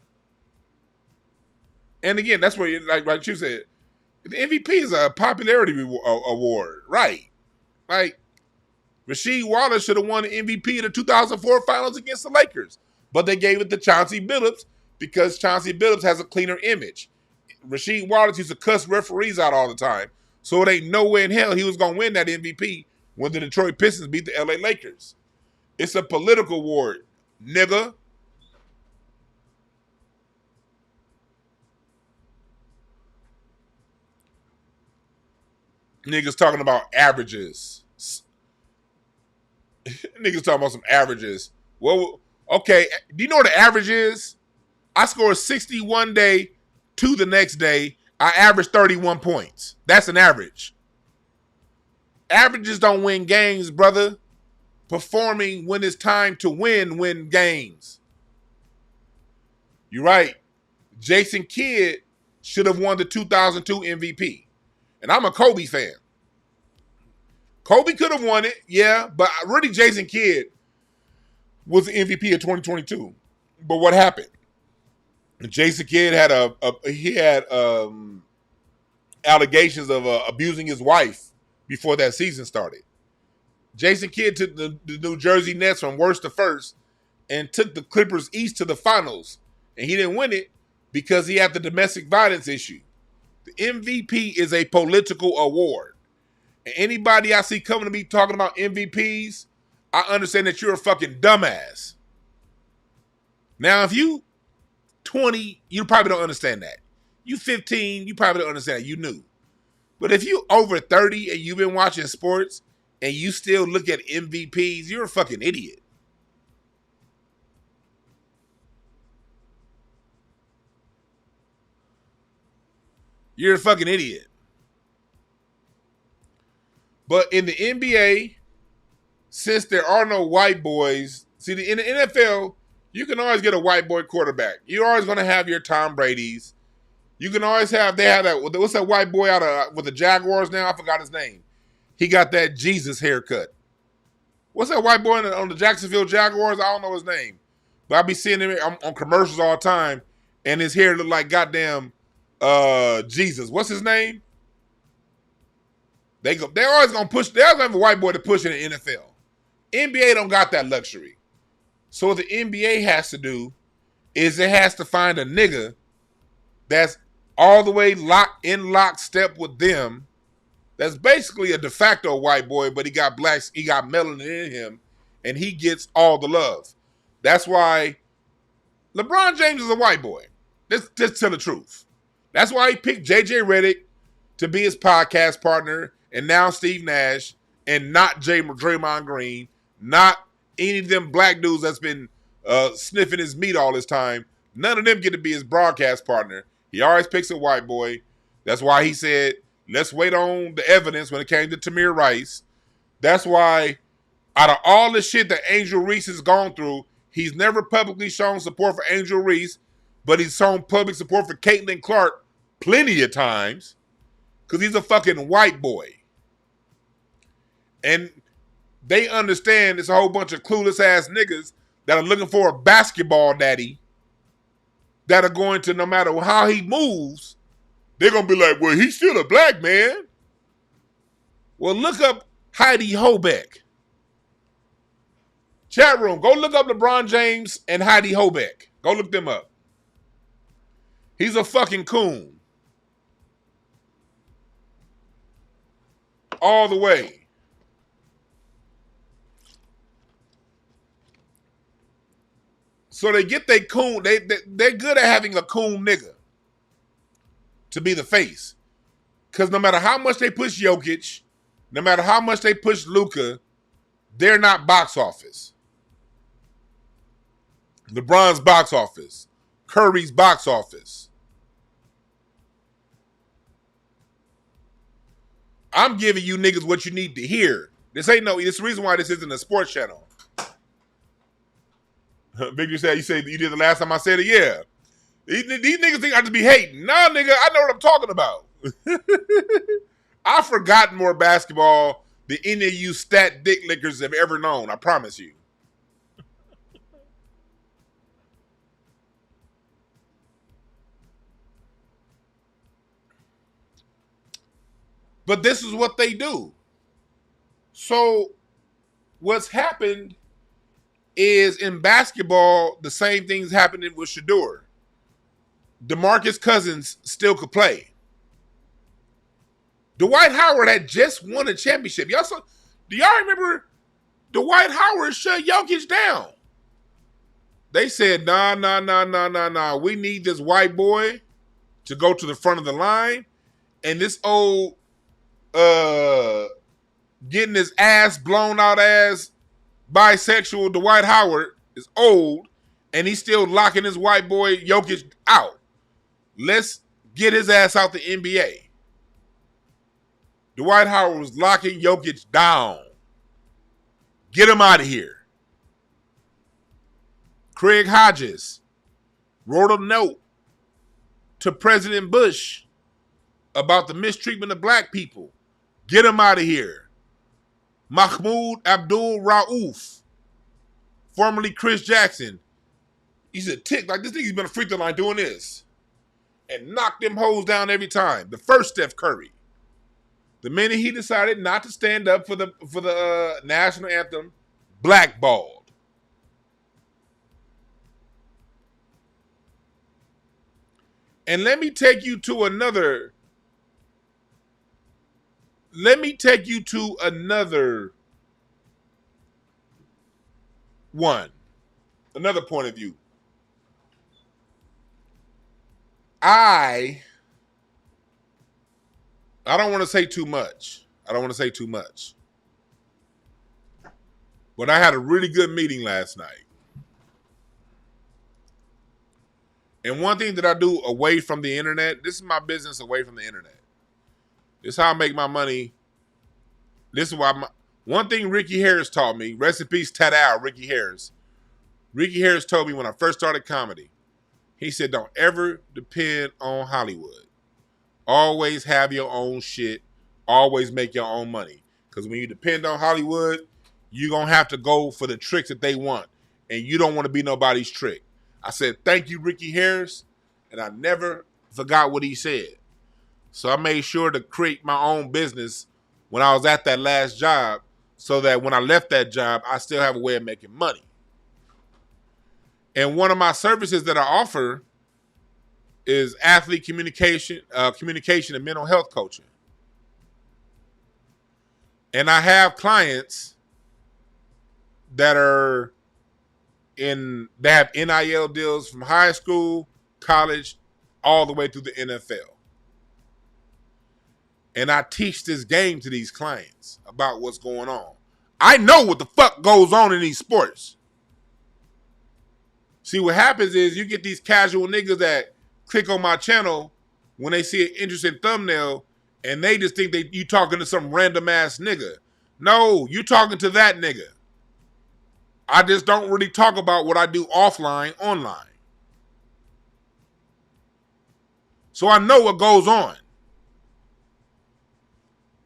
And again, that's where, like you said, the MVP is a popularity award, right? Like, Rasheed Wallace should have won the MVP of the 2004 finals against the Lakers. But they gave it to Chauncey Billups because Chauncey Billups has a cleaner image. Rasheed Wallace used to cuss referees out all the time. So it ain't no way in hell he was going to win that MVP when the Detroit Pistons beat the LA Lakers. It's a political award, nigga. Niggas talking about averages. Niggas talking about some averages. Well, okay, do you know what the average is? I scored 60 one day to the next day. I averaged 31 points. That's an average. Averages don't win games, brother. Performing when it's time to win games. You're right. Jason Kidd should have won the 2002 MVP. And I'm a Kobe fan. Kobe could have won it, yeah, but really Jason Kidd was the MVP of 2022. But what happened? Jason Kidd had allegations of abusing his wife before that season started. Jason Kidd took the New Jersey Nets from worst to first and took the Clippers east to the finals. And he didn't win it because he had the domestic violence issue. The MVP is a political award. And anybody I see coming to me talking about MVPs, I understand that you're a fucking dumbass. Now, if you 20, you probably don't understand that. You 15, you probably don't understand that. You knew. But if you over 30 and you've been watching sports and you still look at MVPs, you're a fucking idiot. You're a fucking idiot. But in the NBA, since there are no white boys, in the NFL, you can always get a white boy quarterback. You're always going to have your Tom Brady's. You can always have, they have that, what's that white boy with the Jaguars now? I forgot his name. He got that Jesus haircut. What's that white boy on the Jacksonville Jaguars? I don't know his name. But I be seeing him on commercials all the time, and his hair look like goddamn Jesus. What's his name? They're always gonna push. They're always gonna have a white boy to push in the NFL. NBA don't got that luxury. So what the NBA has to do is it has to find a nigga that's all the way lockstep with them. That's basically a de facto white boy, but he got melanin in him, and he gets all the love. That's why LeBron James is a white boy. Just tell the truth. That's why he picked JJ Redick to be his podcast partner, and now Steve Nash, and not Draymond Green, not any of them black dudes that's been sniffing his meat all this time. None of them get to be his broadcast partner. He always picks a white boy. That's why he said, let's wait on the evidence when it came to Tamir Rice. That's why out of all the shit that Angel Reese has gone through, he's never publicly shown support for Angel Reese, but he's shown public support for Caitlin Clark plenty of times because he's a fucking white boy. And they understand it's a whole bunch of clueless ass niggas that are looking for a basketball daddy that are going to, no matter how he moves, they're going to be like, well, he's still a black man. Well, look up Heidi Hobeck. Chat room, go look up LeBron James and Heidi Hobeck. Go look them up. He's a fucking coon. All the way. So they get they coon. They're good at having a coon nigga to be the face. Because no matter how much they push Jokic, no matter how much they push Luka, they're not box office. LeBron's box office. Curry's box office. I'm giving you niggas what you need to hear. This ain't no. This is the reason why this isn't a sports channel. Victor said, you did the last time I said it? Yeah. These niggas think I just be hating. Nah, nigga, I know what I'm talking about. I've forgotten more basketball than any of you stat dick lickers have ever known. I promise you. But this is what they do. So what's happened is in basketball, the same thing's happening with Shedeur. DeMarcus Cousins still could play. Dwight Howard had just won a championship. Do y'all remember Dwight Howard shut Jokic down? They said, nah. We need this white boy to go to the front of the line. And this old getting his ass blown out ass bisexual Dwight Howard is old, and he's still locking his white boy Jokic out. Let's get his ass out the NBA. Dwight Howard was locking Jokic down. Get him out of here. Craig Hodges wrote a note to President Bush about the mistreatment of black people. Get him out of here. Mahmoud Abdul Rauf, formerly Chris Jackson, he's a tick. Like, this nigga's been a free throw line doing this. And knocked them hoes down every time. The first Steph Curry. The minute he decided not to stand up for the national anthem, blackballed. And let me take you to another one. Another point of view. I don't want to say too much. But I had a really good meeting last night. And one thing that I do away from the internet, this is my business away from the internet. This is how I make my money. This is why one thing Ricky Harris taught me, rest in peace, Tadao, Ricky Harris. Ricky Harris told me when I first started comedy, he said, don't ever depend on Hollywood. Always have your own shit. Always make your own money. Because when you depend on Hollywood, you're going to have to go for the tricks that they want. And you don't want to be nobody's trick. I said, thank you, Ricky Harris. And I never forgot what he said. So I made sure to create my own business when I was at that last job so that when I left that job, I still have a way of making money. And one of my services that I offer is athlete communication and mental health coaching. And I have clients that have NIL deals from high school, college, all the way through the NFL. And I teach this game to these clients about what's going on. I know what the fuck goes on in these sports. See, what happens is you get these casual niggas that click on my channel when they see an interesting thumbnail and they just think that you talking to some random ass nigga. No, you talking to that nigga. I just don't really talk about what I do offline, online. So I know what goes on.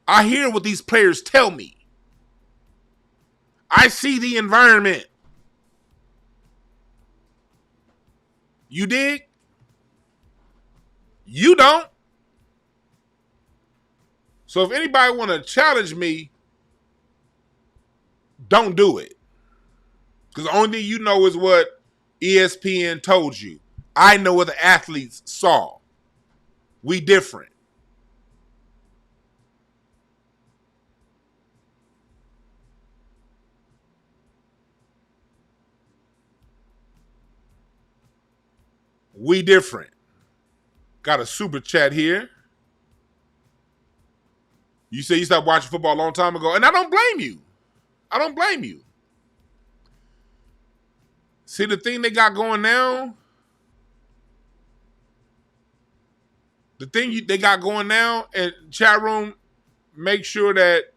I hear what these players tell me. I see the environment. You dig? You don't. So if anybody want to challenge me, don't do it. Because the only thing you know is what ESPN told you. I know what the athletes saw. We different. We different. Got a super chat here. You say you stopped watching football a long time ago, and I don't blame you. I don't blame you. See the thing they got going now? The thing they got going now, and chat room, make sure that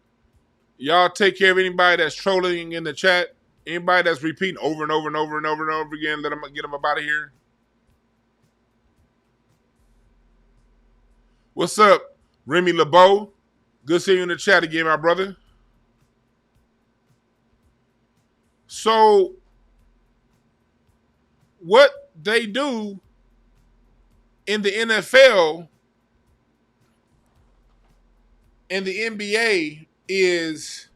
y'all take care of anybody that's trolling in the chat. Anybody that's repeating over and over and over and over and over again, let them get them up out of here. What's up, Remy LeBeau? Good seeing you in the chat again, my brother. So, what they do in the NFL and the NBA is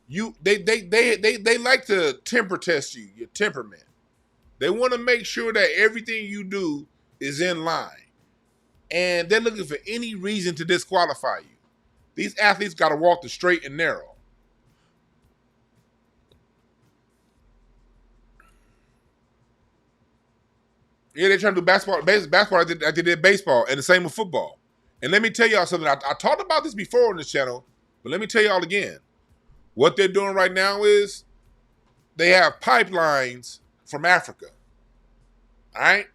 they like to temper test you, your temperament. They want to make sure that everything you do is in line. And they're looking for any reason to disqualify you. These athletes got to walk the straight and narrow. Yeah, they're trying to do basketball. I did baseball, and the same with football. And let me tell y'all something. I talked about this before on this channel, but let me tell y'all again. What they're doing right now is they have pipelines from Africa. All right?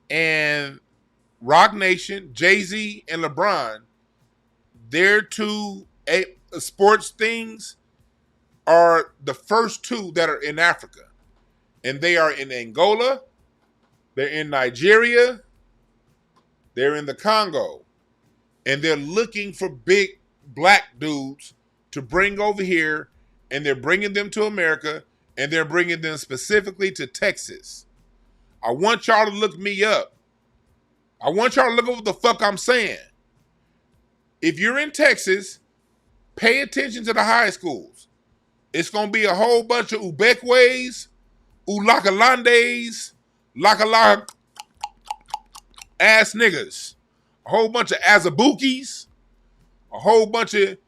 And Rock Nation, Jay-Z, and LeBron, their two sports things are the first two that are in Africa. And they are in Angola, they're in Nigeria, they're in the Congo. And they're looking for big black dudes to bring over here, and they're bringing them to America, and they're bringing them specifically to Texas. I want y'all to look me up. I want y'all to look at what the fuck I'm saying. If you're in Texas, pay attention to the high schools. It's going to be a whole bunch of Ubekways, Ulakalandes, Lakala ass niggas. A whole bunch of Azabukis, a whole bunch of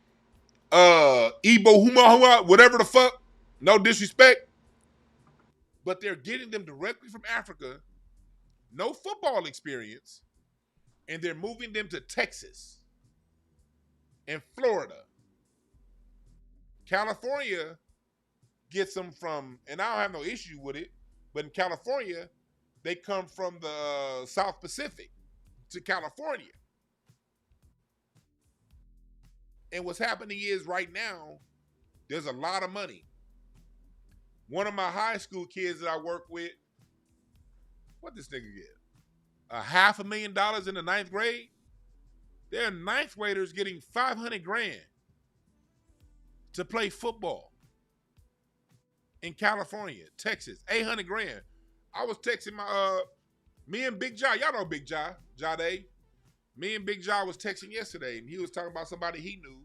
Igbo Huma, whatever the fuck. No disrespect. But they're getting them directly from Africa, no football experience, and they're moving them to Texas and Florida. California gets them from, and I don't have no issue with it, but in California, they come from the South Pacific to California. And what's happening is right now, there's a lot of money. One of my high school kids that I work with, what this nigga get? $500,000 in the 9th grade? There are 9th graders getting $500,000 to play football in California, Texas, $800,000. I was texting me and Big Ja, y'all know Big Ja, Jade. Me and Big Ja was texting yesterday, and he was talking about somebody he knew.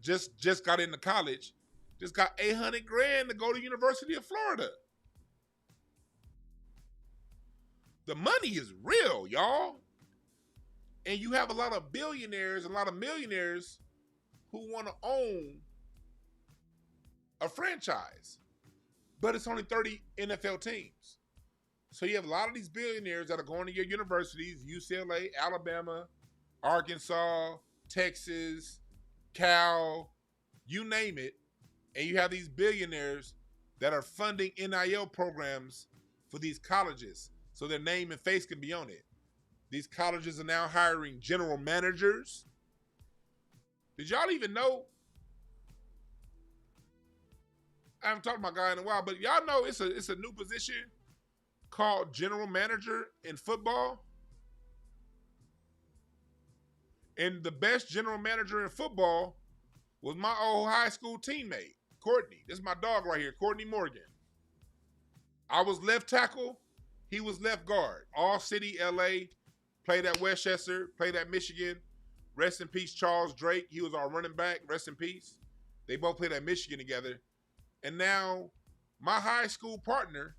Just got into college, just got $800,000 to go to University of Florida. The money is real, y'all. And you have a lot of billionaires, a lot of millionaires who want to own a franchise. But it's only 30 NFL teams. So you have a lot of these billionaires that are going to your universities, UCLA, Alabama, Arkansas, Texas, Cal, you name it. And you have these billionaires that are funding NIL programs for these colleges so their name and face can be on it. These colleges are now hiring general managers. Did y'all even know? I haven't talked to my guy in a while, but y'all know it's a new position called general manager in football. And the best general manager in football was my old high school teammate, Courtney. This is my dog right here, Courtney Morgan. I was left tackle. He was left guard. All City, LA. Played at Westchester. Played at Michigan. Rest in peace, Charles Drake. He was our running back. Rest in peace. They both played at Michigan together. And now my high school partner,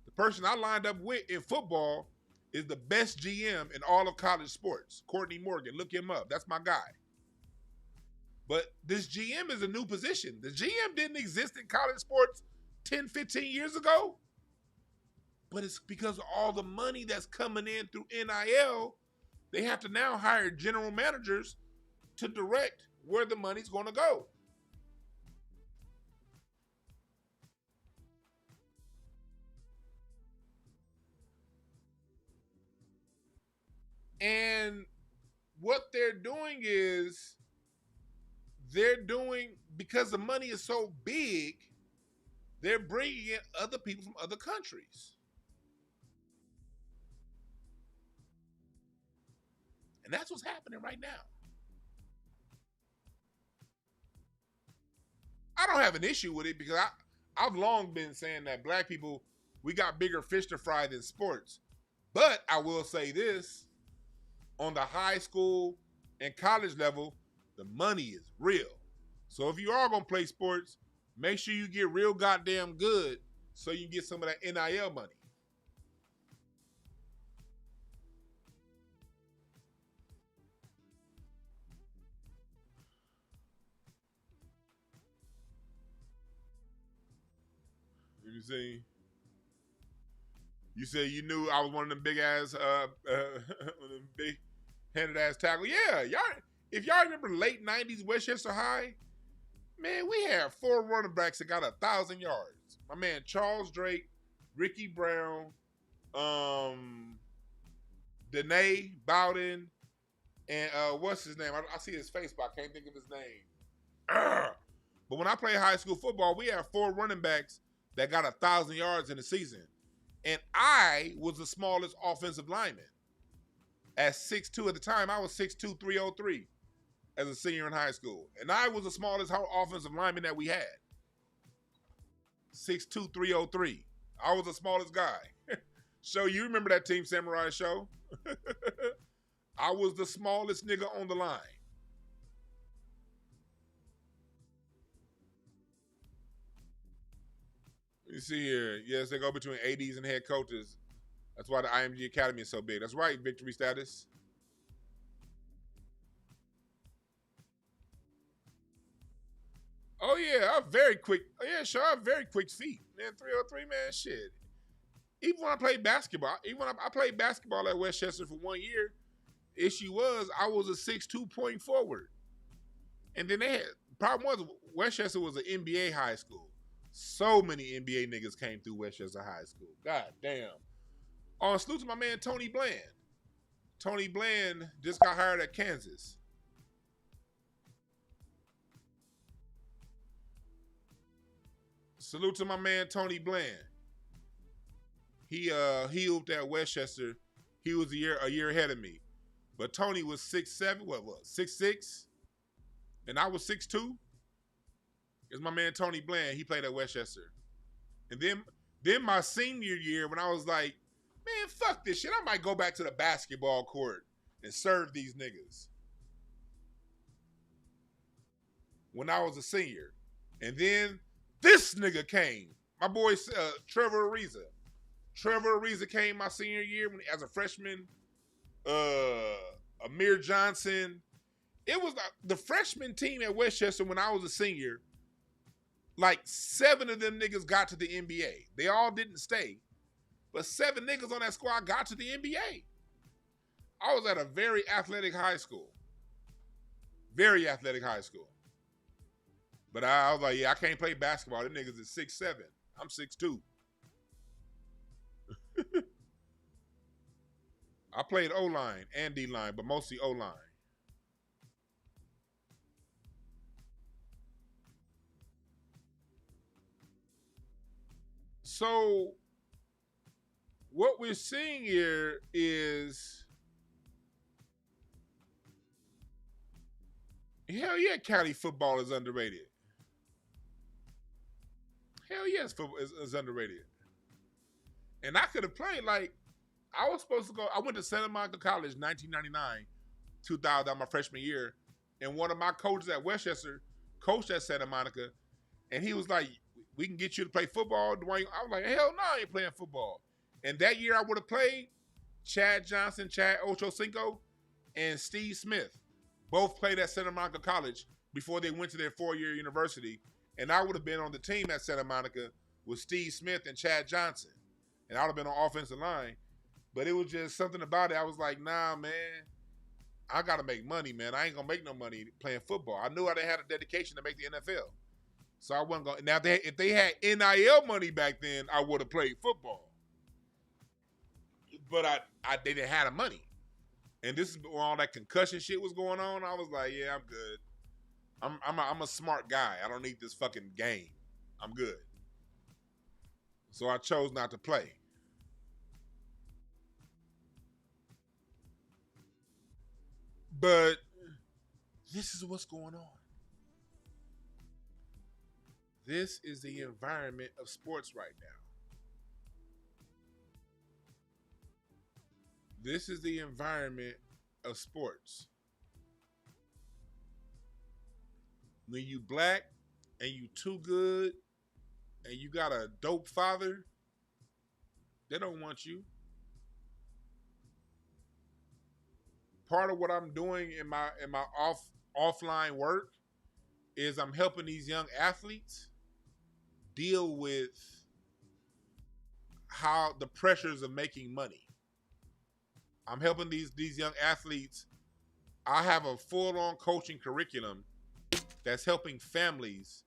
The person I lined up with in football is the best GM in all of college sports. Courtney Morgan, look him up. That's my guy. But this GM is a new position. The GM didn't exist in college sports 10, 15 years ago. But it's because of all the money that's coming in through NIL, they have to now hire general managers to direct where the money's going to go. And what they're doing is because the money is so big, they're bringing in other people from other countries. And that's what's happening right now. I don't have an issue with it because I've long been saying that black people, we got bigger fish to fry than sports. But I will say this, on the high school and college level, the money is real. So if you are going to play sports, make sure you get real goddamn good so you can get some of that NIL money. You see? You said you knew I was one of them big ass, big handed ass tackle. Yeah, y'all. If y'all remember late '90s Westchester High, man, we had 4 running backs that got 1,000 yards. My man Charles Drake, Ricky Brown, Danae Bowden, and what's his name? I see his face, but I can't think of his name. But when I played high school football, we had 4 running backs that got 1,000 yards in a season. And I was the smallest offensive lineman. At 6'2" at the time, I was 6'2", 303 as a senior in high school. And I was the smallest offensive lineman that we had. 6'2", 303. I was the smallest guy. So you remember that Team Samurai show? I was the smallest nigga on the line. You see here, yes, they go between ADs and head coaches. That's why the IMG Academy is so big. That's right, victory status. Oh yeah, I'm very quick. Oh yeah, sure, I have very quick feet. Man, 303, man, shit. Even when I played basketball, I played basketball at Westchester for 1 year, issue was I was a 6'2" point forward. And then problem was Westchester was an NBA high school. So many NBA niggas came through Westchester High School. God damn. Salute to my man Tony Bland. Tony Bland just got hired at Kansas. Salute to my man Tony Bland. He hooped at Westchester. He was a year ahead of me. But Tony was 6'7", 6'6", and I was 6'2". It's my man Tony Bland. He played at Westchester. And then my senior year, when I was like, man, fuck this shit. I might go back to the basketball court and serve these niggas. When I was a senior. And then this nigga came. My boy, Trevor Ariza. Trevor Ariza came my senior year as a freshman. Amir Johnson. It was the freshman team at Westchester when I was a senior. Like 7 of them niggas got to the NBA. They all didn't stay. But 7 niggas on that squad got to the NBA. I was at a very athletic high school. Very athletic high school. But I was like, yeah, I can't play basketball. Them niggas is 6'7". I'm 6'2". I played O-line and D-line, but mostly O-line. So what we're seeing here is, hell yeah, county football is underrated. Hell yes, football is underrated. And I could have played, like, I was supposed to go, I went to Santa Monica College 1999, 2000, my freshman year. And one of my coaches at Westchester coached at Santa Monica. And he was like, We can get you to play football, Dwayne. I was like, hell no, I ain't playing football. And that year I would have played Chad Johnson, Chad Ochocinco, and Steve Smith. Both played at Santa Monica College before they went to their 4-year university. And I would have been on the team at Santa Monica with Steve Smith and Chad Johnson. And I would have been on offensive line. But it was just something about it. I was like, nah, man, I got to make money, man. I ain't going to make no money playing football. I knew I didn't have the dedication to make the NFL. So I wasn't going. Now, if they had NIL money back then, I would have played football. But they didn't have the money. And this is when all that concussion shit was going on. I was like, yeah, I'm good. I'm a smart guy. I don't need this fucking game. I'm good. So I chose not to play. But this is what's going on. This is the environment of sports right now. This is the environment of sports. When you black and you too good and you got a dope father, they don't want you. Part of what I'm doing in my offline work is I'm helping these young athletes deal with how the pressures of making money. I'm helping these young athletes. I have a full-on coaching curriculum that's helping families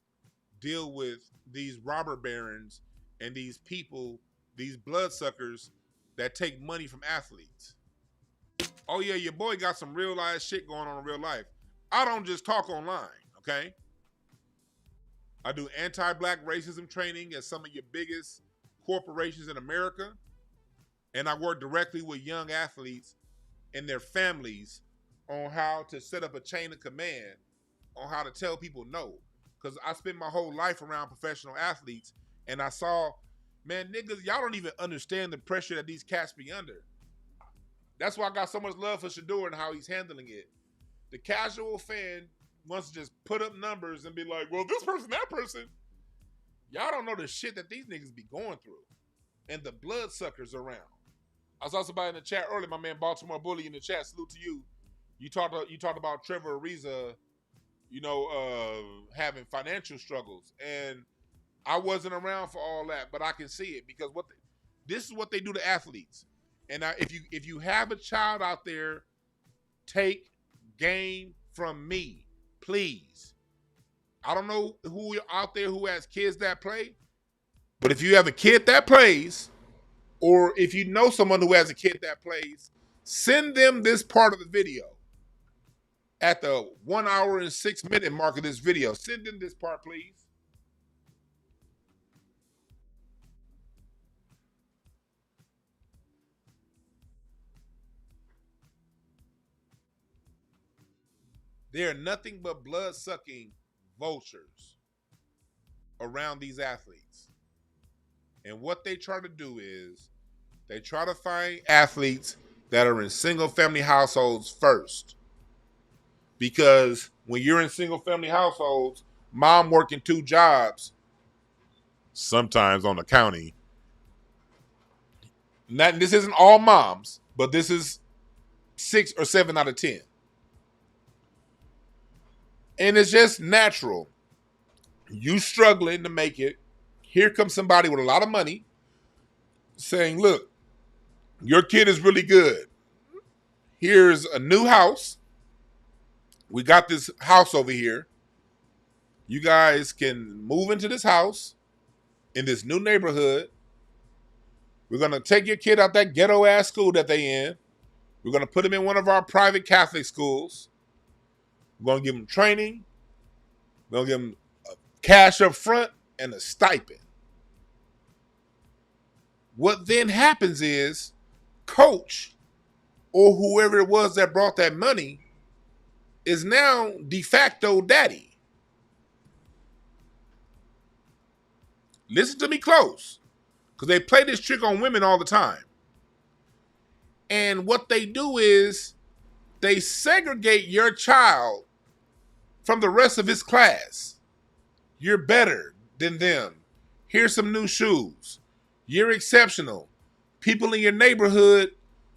deal with these robber barons and these people, these bloodsuckers that take money from athletes. Oh yeah, your boy got some real life shit going on in real life. I don't just talk online, okay? I do anti-black racism training at some of your biggest corporations in America. And I work directly with young athletes and their families on how to set up a chain of command on how to tell people no. Because I spent my whole life around professional athletes and I saw, man, niggas, y'all don't even understand the pressure that these cats be under. That's why I got so much love for Shedeur and how he's handling it. The casual fan wants to just put up numbers and be like, well, this person, that person. Y'all don't know the shit that these niggas be going through. And the bloodsuckers around. I saw somebody in the chat earlier, my man Baltimore Bully in the chat, salute to you. You talked about Trevor Ariza, having financial struggles. And I wasn't around for all that, but I can see it because this is what they do to athletes. And if you have a child out there, take game from me, please. I don't know who out there who has kids that play, but if you have a kid that plays, or if you know someone who has a kid that plays, send them this part of the video. At the 1 hour and 6 minute mark of this video, send them this part, please. They are nothing but blood-sucking vultures around these athletes. And what they try to do is they try to find athletes that are in single-family households first. Because when you're in single-family households, mom working 2 jobs, sometimes on the county. This isn't all moms, but this is 6 or 7 out of 10. And it's just natural. You struggling to make it. Here comes somebody with a lot of money saying, look, your kid is really good. Here's a new house. We got this house over here. You guys can move into this house in this new neighborhood. We're going to take your kid out that ghetto ass school that they in. We're going to put them in one of our private Catholic schools. We're going to give them training. We're going to give them cash up front and a stipend. What then happens is coach or whoever it was that brought that money is now de facto daddy. Listen to me close, because they play this trick on women all the time. And what they do is they segregate your child from the rest of his class. You're better than them. Here's some new shoes. You're exceptional. People in your neighborhood,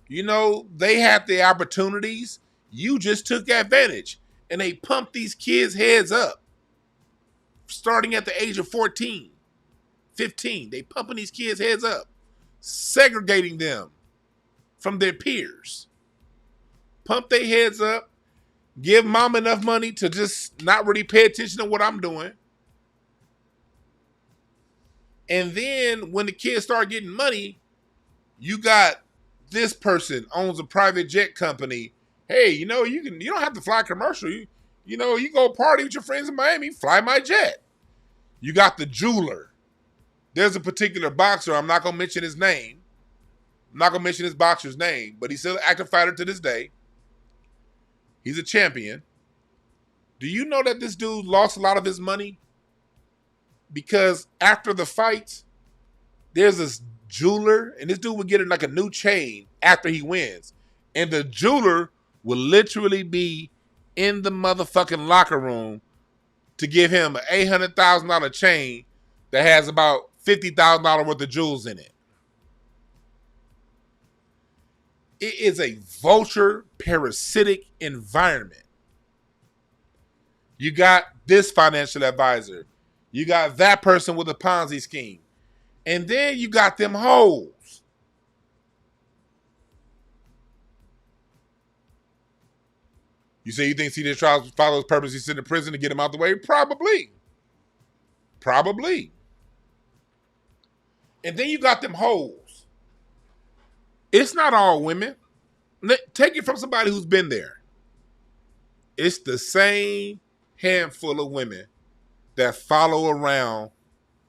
they have the opportunities. You just took advantage. And they pump these kids' heads up. Starting at the age of 14, 15. They pumping these kids' heads up. Segregating them from their peers. Pump their heads up. Give mom enough money to just not really pay attention to what I'm doing. And then when the kids start getting money, you got this person owns a private jet company. Hey, you don't have to fly commercial. You go party with your friends in Miami, fly my jet. You got the jeweler. There's a particular boxer. I'm not going to mention his name. I'm not going to mention his boxer's name, but he's still an active fighter to this day. He's a champion. Do you know that this dude lost a lot of his money? Because after the fights, there's this jeweler, and this dude would get like a new chain after he wins. And the jeweler will literally be in the motherfucking locker room to give him an $800,000 chain that has about $50,000 worth of jewels in it. It is a vulture parasitic environment. You got this financial advisor. You got that person with a Ponzi scheme. And then you got them hoes. You say you think C.J. Stroud follows his purpose, he's sent to prison to get him out the way? Probably. And then you got them hoes. It's not all women. Take it from somebody who's been there. It's the same handful of women that follow around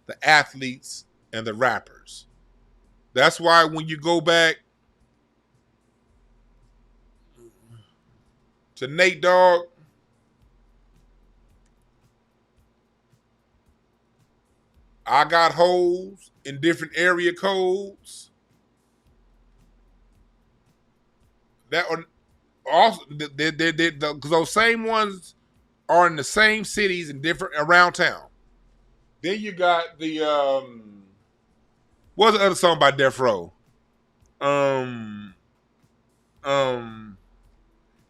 the athletes and the rappers. That's why when you go back to Nate Dogg, I got hoes in different area codes that are also because those same ones are in the same cities and different around town. Then you got the what's the other song by Death Row?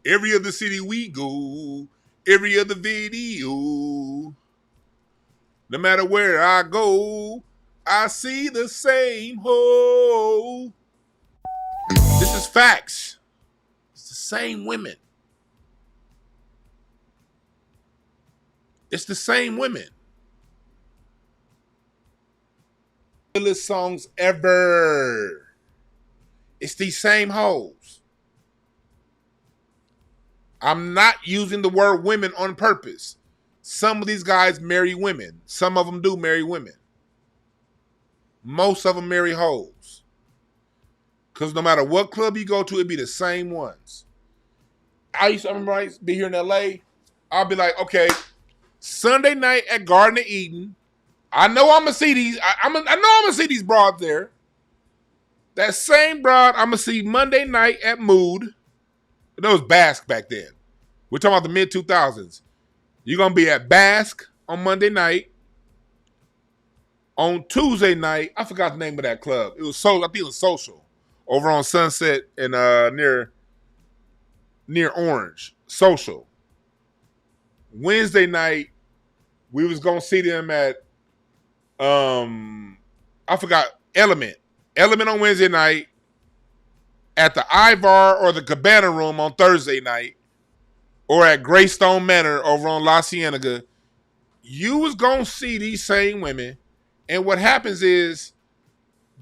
Every other city we go, every other video, no matter where I go, I see the same hoe. This is facts. It's the same women. It's the same women. Realest songs ever. It's these same hoes. I'm not using the word women on purpose. Some of these guys marry women. Some of them do marry women. Most of them marry hoes. Because no matter what club you go to, it'd be the same ones. I remember I used to be here in LA. I'll be like, okay, Sunday night at Garden of Eden. I know I'm going to see these. I know I'm going to see these broads there. That same broad I'm going to see Monday night at Mood. That was Basque back then. We're talking about the mid-2000s. You're going to be at Basque on Monday night. On Tuesday night, I forgot the name of that club. I think it was Social. Over on Sunset and near Orange. Social. Wednesday night, we was going to see them at, I forgot, Element. Element on Wednesday night. At the Ivar or the Cabana Room on Thursday night, or at Greystone Manor over on La Cienega, you was going to see these same women. And what happens is,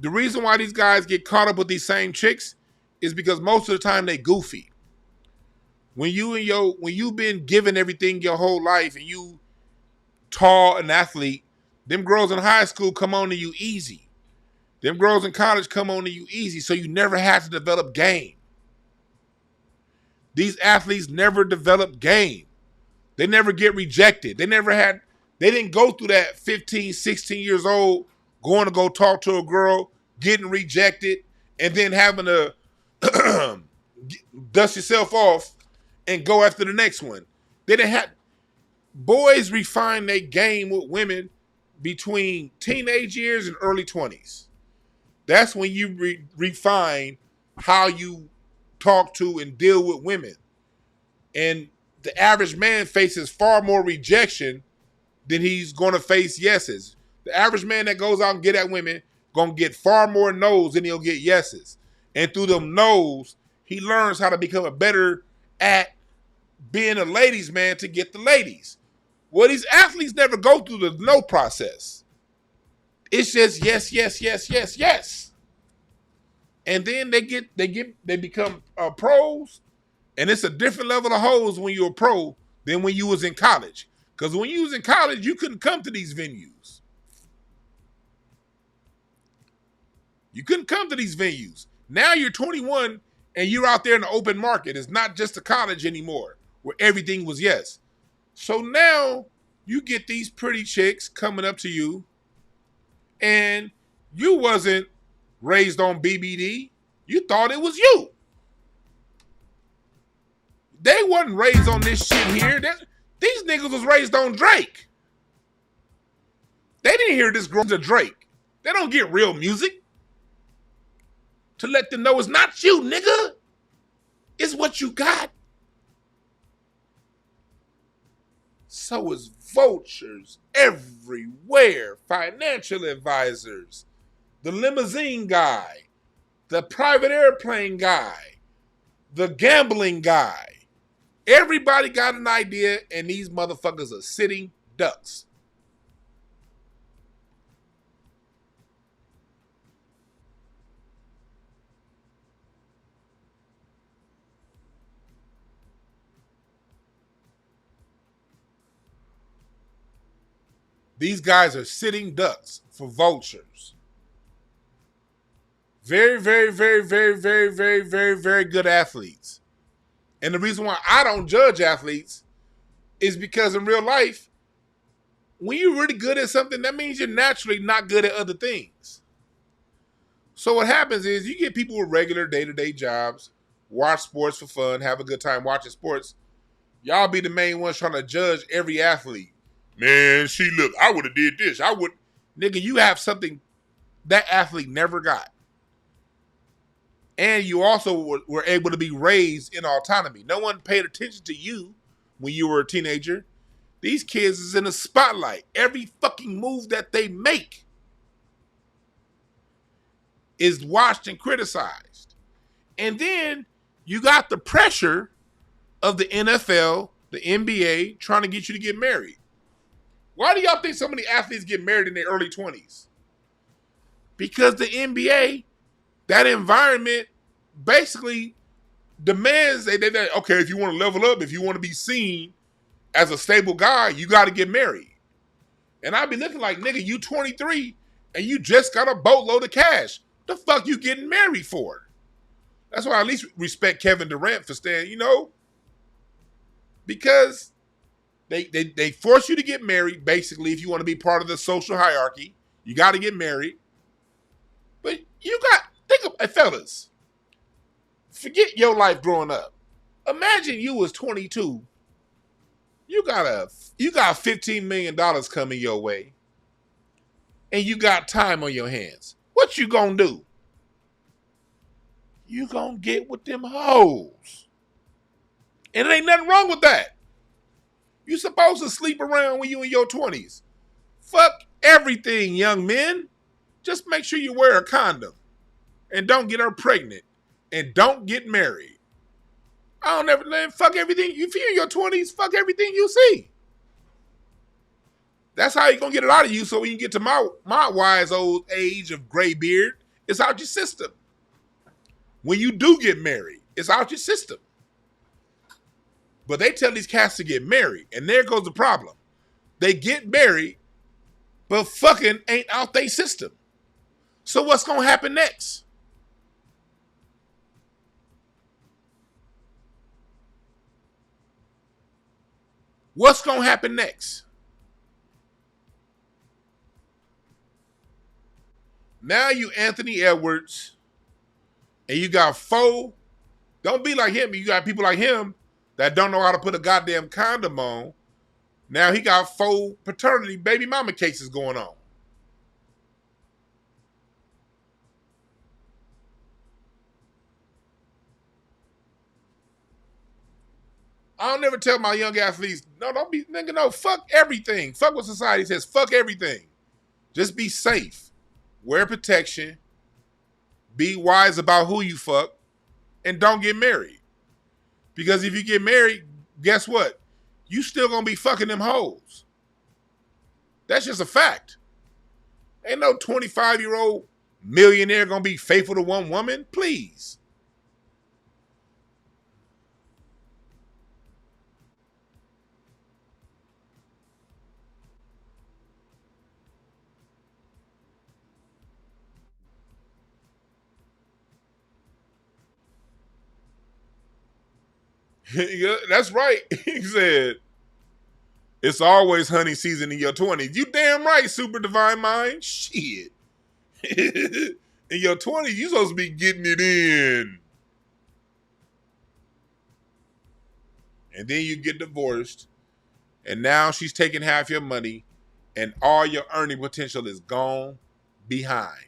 the reason why these guys get caught up with these same chicks is because most of the time they goofy. When you've been given everything your whole life and you tall an athlete, them girls in high school come on to you easy. Them girls in college come on to you easy, so you never have to develop game. These athletes never develop game. They never get rejected. They didn't go through that 15, 16 years old, going to go talk to a girl, getting rejected, and then having to dust yourself off and go after the next one. They didn't have boys refine their game with women between teenage years and early 20s. That's when you refine how you talk to and deal with women. And the average man faces far more rejection than he's going to face yeses. The average man that goes out and get at women going to get far more no's than he'll get yeses. And through them no's, he learns how to become a better at being a ladies' man to get the ladies. Well, these athletes never go through the no process. It's just yes, yes, yes, yes, yes. And then they become pros, and it's a different level of hoes when you're a pro than when you was in college. Because when you was in college, you couldn't come to these venues. You couldn't come to these venues. Now you're 21 and you're out there in the open market. It's not just a college anymore where everything was yes. So now you get these pretty chicks coming up to you, and you wasn't raised on BBD. You thought it was you. They wasn't raised on this shit here. These niggas was raised on Drake. They didn't hear this girl to Drake. They don't get real music to let them know it's not you, nigga. It's what you got. So is vultures everywhere. Financial advisors, the limousine guy, the private airplane guy, the gambling guy. Everybody got an idea, and these motherfuckers are sitting ducks. These guys are sitting ducks for vultures. Very, very, very, very, very, very, very, very good athletes. And the reason why I don't judge athletes is because in real life, when you're really good at something, that means you're naturally not good at other things. So what happens is you get people with regular day-to-day jobs, watch sports for fun, have a good time watching sports. Y'all be the main ones trying to judge every athlete. Man, look, I would have did this. Nigga, you have something that athlete never got. And you also were able to be raised in autonomy. No one paid attention to you when you were a teenager. These kids is in the spotlight. Every fucking move that they make is watched and criticized. And then you got the pressure of the NFL, the NBA, trying to get you to get married. Why do y'all think so many athletes get married in their early 20s? Because the NBA, that environment basically demands that, okay, if you want to level up, if you want to be seen as a stable guy, you got to get married. And I be looking like, nigga, you 23 and you just got a boatload of cash. The fuck you getting married for? That's why I at least respect Kevin Durant for staying, because they force you to get married, basically, if you want to be part of the social hierarchy. You got to get married. But fellas, forget your life growing up. Imagine you was 22. You got $15 million coming your way, and you got time on your hands. What you gonna do? You gonna get with them hoes. And there ain't nothing wrong with that. You supposed to sleep around when you in your 20s. Fuck everything, young men. Just make sure you wear a condom. And don't get her pregnant. And don't get married. I don't ever fuck everything. If you're in your 20s, fuck everything you see. That's how you're going to get it out of you, so when you get to my wise old age of gray beard, it's out your system. When you do get married, it's out your system. But they tell these cats to get married, and there goes the problem. They get married, but fucking ain't out their system. So what's going to happen next? What's going to happen next? Now you Anthony Edwards, and you got four. Don't be like him. You got people like him that don't know how to put a goddamn condom on, Now he got 4 paternity baby mama cases going on. I'll never tell my young athletes, no, don't be, nigga, no, fuck everything. Fuck what society says. Fuck everything. Just be safe. Wear protection. Be wise about who you fuck. And don't get married. Because if you get married, guess what? You still gonna be fucking them hoes. That's just a fact. Ain't no 25-year-old millionaire gonna be faithful to one woman. Please. Yeah, that's right. He said, it's always honey season in your 20s. You damn right, super divine mind. Shit. In your 20s, you supposed to be getting it in. And then you get divorced. And now she's taking half your money. And all your earning potential is gone behind.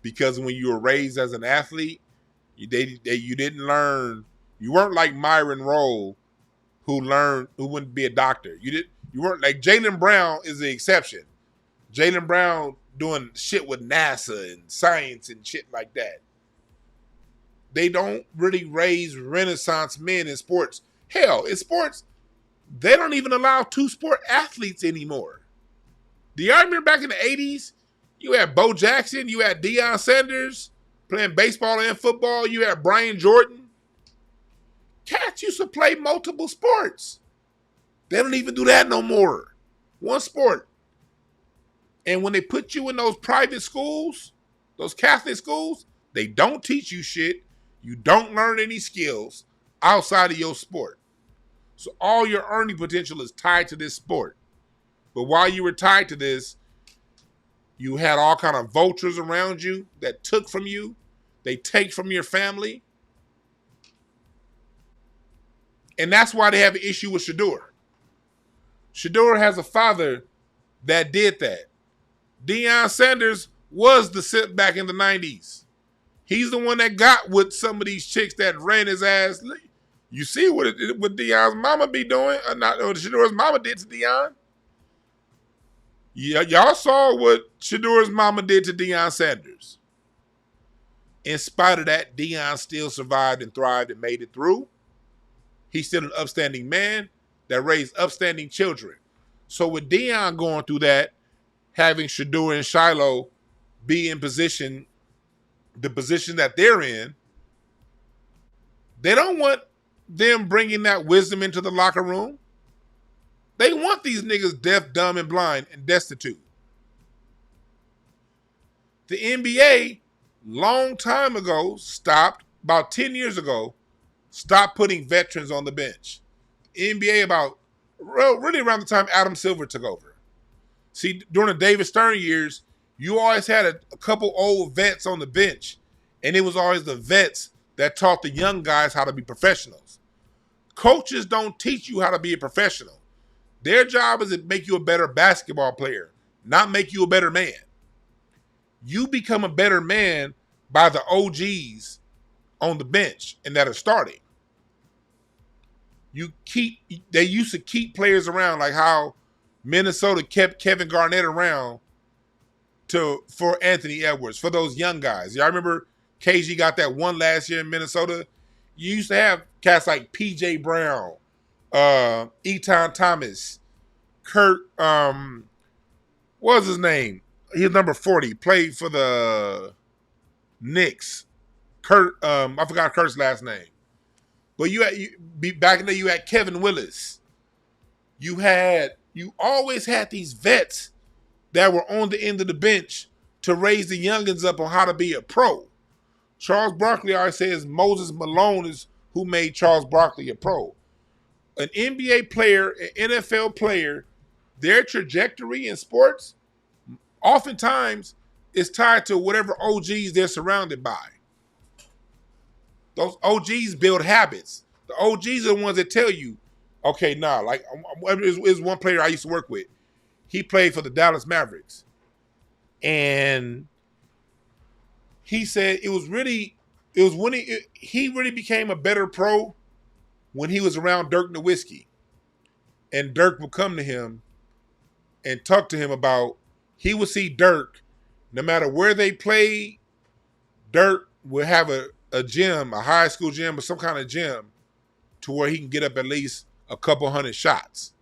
Because when you were raised as an athlete, you didn't learn. You weren't like Myron Rolle, who wouldn't be a doctor. You weren't like Jaylen Brown is the exception. Jaylen Brown doing shit with NASA and science and shit like that. They don't really raise Renaissance men in sports. Hell, in sports, they don't even allow 2-sport athletes anymore. Do y'all remember back in the 80s? You had Bo Jackson, you had Deion Sanders playing baseball and football, you had Brian Jordan. Cats used to play multiple sports. They don't even do that no more. One sport. And when they put you in those private schools, those Catholic schools, they don't teach you shit. You don't learn any skills outside of your sport. So all your earning potential is tied to this sport. But while you were tied to this, you had all kind of vultures around you that took from you. They take from your family. And that's why they have an issue with Shedeur. Shedeur has a father that did that. Deion Sanders was the simp back in the 90s. He's the one that got with some of these chicks that ran his ass. You see what Deion's mama be doing? Not what Shedeur's mama did to Deion. Yeah, y'all saw what Shedeur's mama did to Deion Sanders. In spite of that, Deion still survived and thrived and made it through. He's still an upstanding man that raised upstanding children. So with Deion going through that, having Shedeur and Shiloh be in position, the position that they're in, they don't want them bringing that wisdom into the locker room. They want these niggas deaf, dumb, and blind and destitute. The NBA, long time ago, about 10 years ago, stopped putting veterans on the bench. NBA really around the time Adam Silver took over. See, during the David Stern years, you always had a couple old vets on the bench, and it was always the vets that taught the young guys how to be professionals. Coaches don't teach you how to be a professional. Their job is to make you a better basketball player, not make you a better man. You become a better man by the OGs on the bench and that are starting. They used to keep players around, like how Minnesota kept Kevin Garnett around for Anthony Edwards, for those young guys. Y'all remember KG got that one last year in Minnesota? You used to have cats like PJ Brown, Eton Thomas, Kurt, what was his name? He's number 40, played for the Knicks. Kurt, I forgot Kurt's last name. But back in the day, you had Kevin Willis. You always had these vets that were on the end of the bench to raise the youngins up on how to be a pro. Charles Barkley always says Moses Malone is who made Charles Barkley a pro. An NBA player, an NFL player, their trajectory in sports oftentimes is tied to whatever OGs they're surrounded by. Those OGs build habits. The OGs are the ones that tell you, Okay, nah, like is one player I used to work with. He played for the Dallas Mavericks, and he said it was when he really became a better pro when he was around Dirk Nowitzki, and Dirk would come to him and talk to him about. He would see Dirk, no matter where they played. Dirk would have a gym, a high school gym, or some kind of gym, to where he can get up at least a couple hundred shots.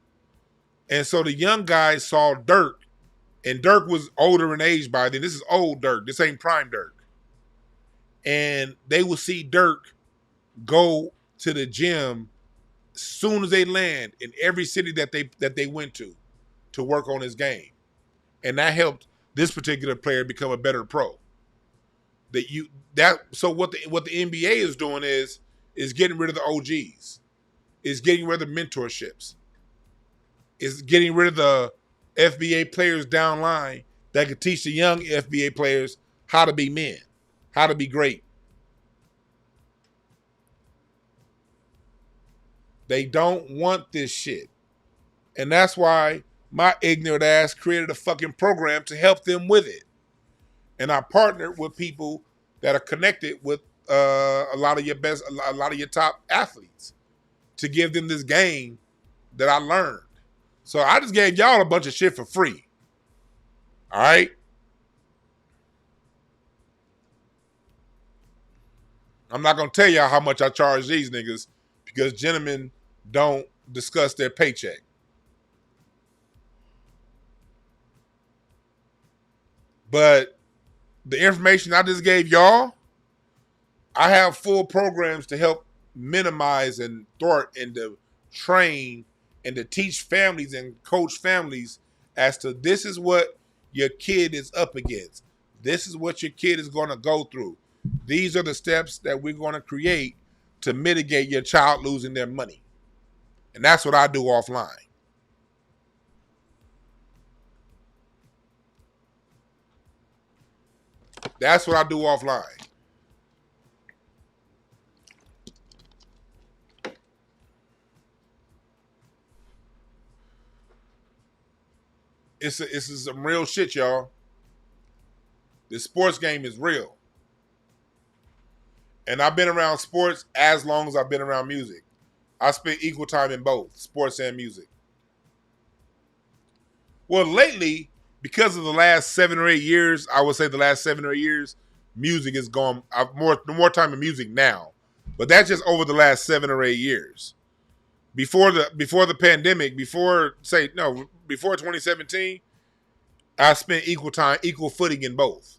And so the young guys saw Dirk, and Dirk was older in age by then. This is old Dirk. This ain't prime Dirk. And they would see Dirk go to the gym as soon as they land in every city that they went to work on his game. And that helped this particular player become a better pro. So what the NBA is doing is getting rid of the OGs, is getting rid of the mentorships, is getting rid of the FBA players down line that could teach the young FBA players how to be men, how to be great. They don't want this shit. And that's why my ignorant ass created a fucking program to help them with it. And I partnered with people that are connected with a lot of your top athletes to give them this game that I learned. So I just gave y'all a bunch of shit for free. All right? I'm not going to tell y'all how much I charge these niggas because gentlemen don't discuss their paycheck. But the information I just gave y'all, I have full programs to help minimize and thwart and to train and to teach families and coach families as to this is what your kid is up against. This is what your kid is going to go through. These are the steps that we're going to create to mitigate your child losing their money. And that's what I do offline. That's what I do offline. It's some real shit, y'all. This sports game is real. And I've been around sports as long as I've been around music. I spent equal time in both, sports and music. Well, lately, because of the last 7 or 8 years, I would say the last 7 or 8 years, music is gone. I've more time in music now. But that's just over the last 7 or 8 years. Before the pandemic, before 2017, I spent equal footing in both.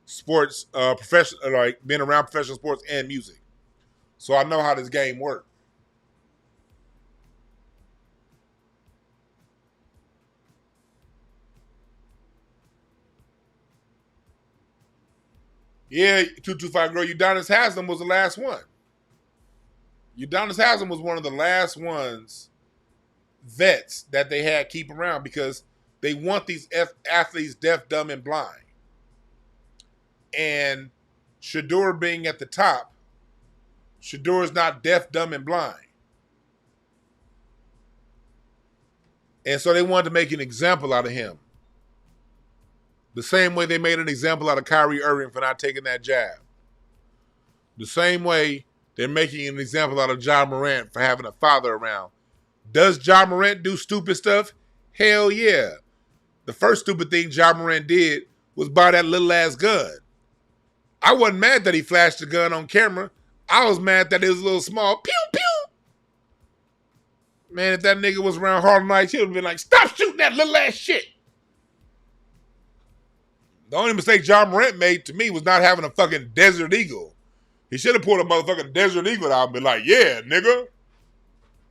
Sports, professional, like being around professional sports and music. So I know how this game works. Yeah, 225 girl, Udonis Haslam was the last one. Udonis Haslam was one of the last ones, vets, that they had keep around because they want these athletes deaf, dumb, and blind. And Shedeur being at the top, Shedeur is not deaf, dumb, and blind. And so they wanted to make an example out of him. The same way they made an example out of Kyrie Irving for not taking that jab. The same way they're making an example out of Ja Morant for having a father around. Does Ja Morant do stupid stuff? Hell yeah. The first stupid thing Ja Morant did was buy that little ass gun. I wasn't mad that he flashed the gun on camera. I was mad that it was a little small. Pew, pew. Man, if that nigga was around Harlem Nights, he would have been like, stop shooting that little ass shit. The only mistake Ja Morant made to me was not having a fucking Desert Eagle. He should have pulled a motherfucking Desert Eagle out and been like, yeah, nigga.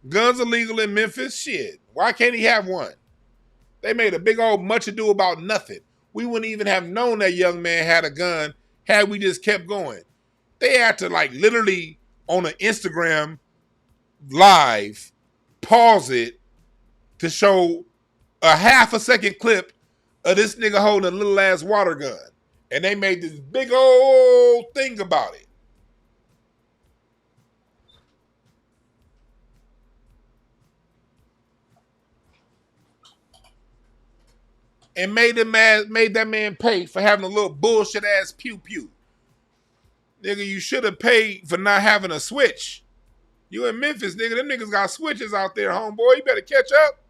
Guns illegal in Memphis? Shit. Why can't he have one? They made a big old much ado about nothing. We wouldn't even have known that young man had a gun had we just kept going. They had to like literally on an Instagram live pause it to show a half a second clip of this nigga holding a little ass water gun. And they made this big old thing about it. and made that man pay for having a little bullshit ass pew pew. Nigga, you should have paid for not having a switch. You in Memphis, nigga. Them niggas got switches out there, homeboy. You better catch up.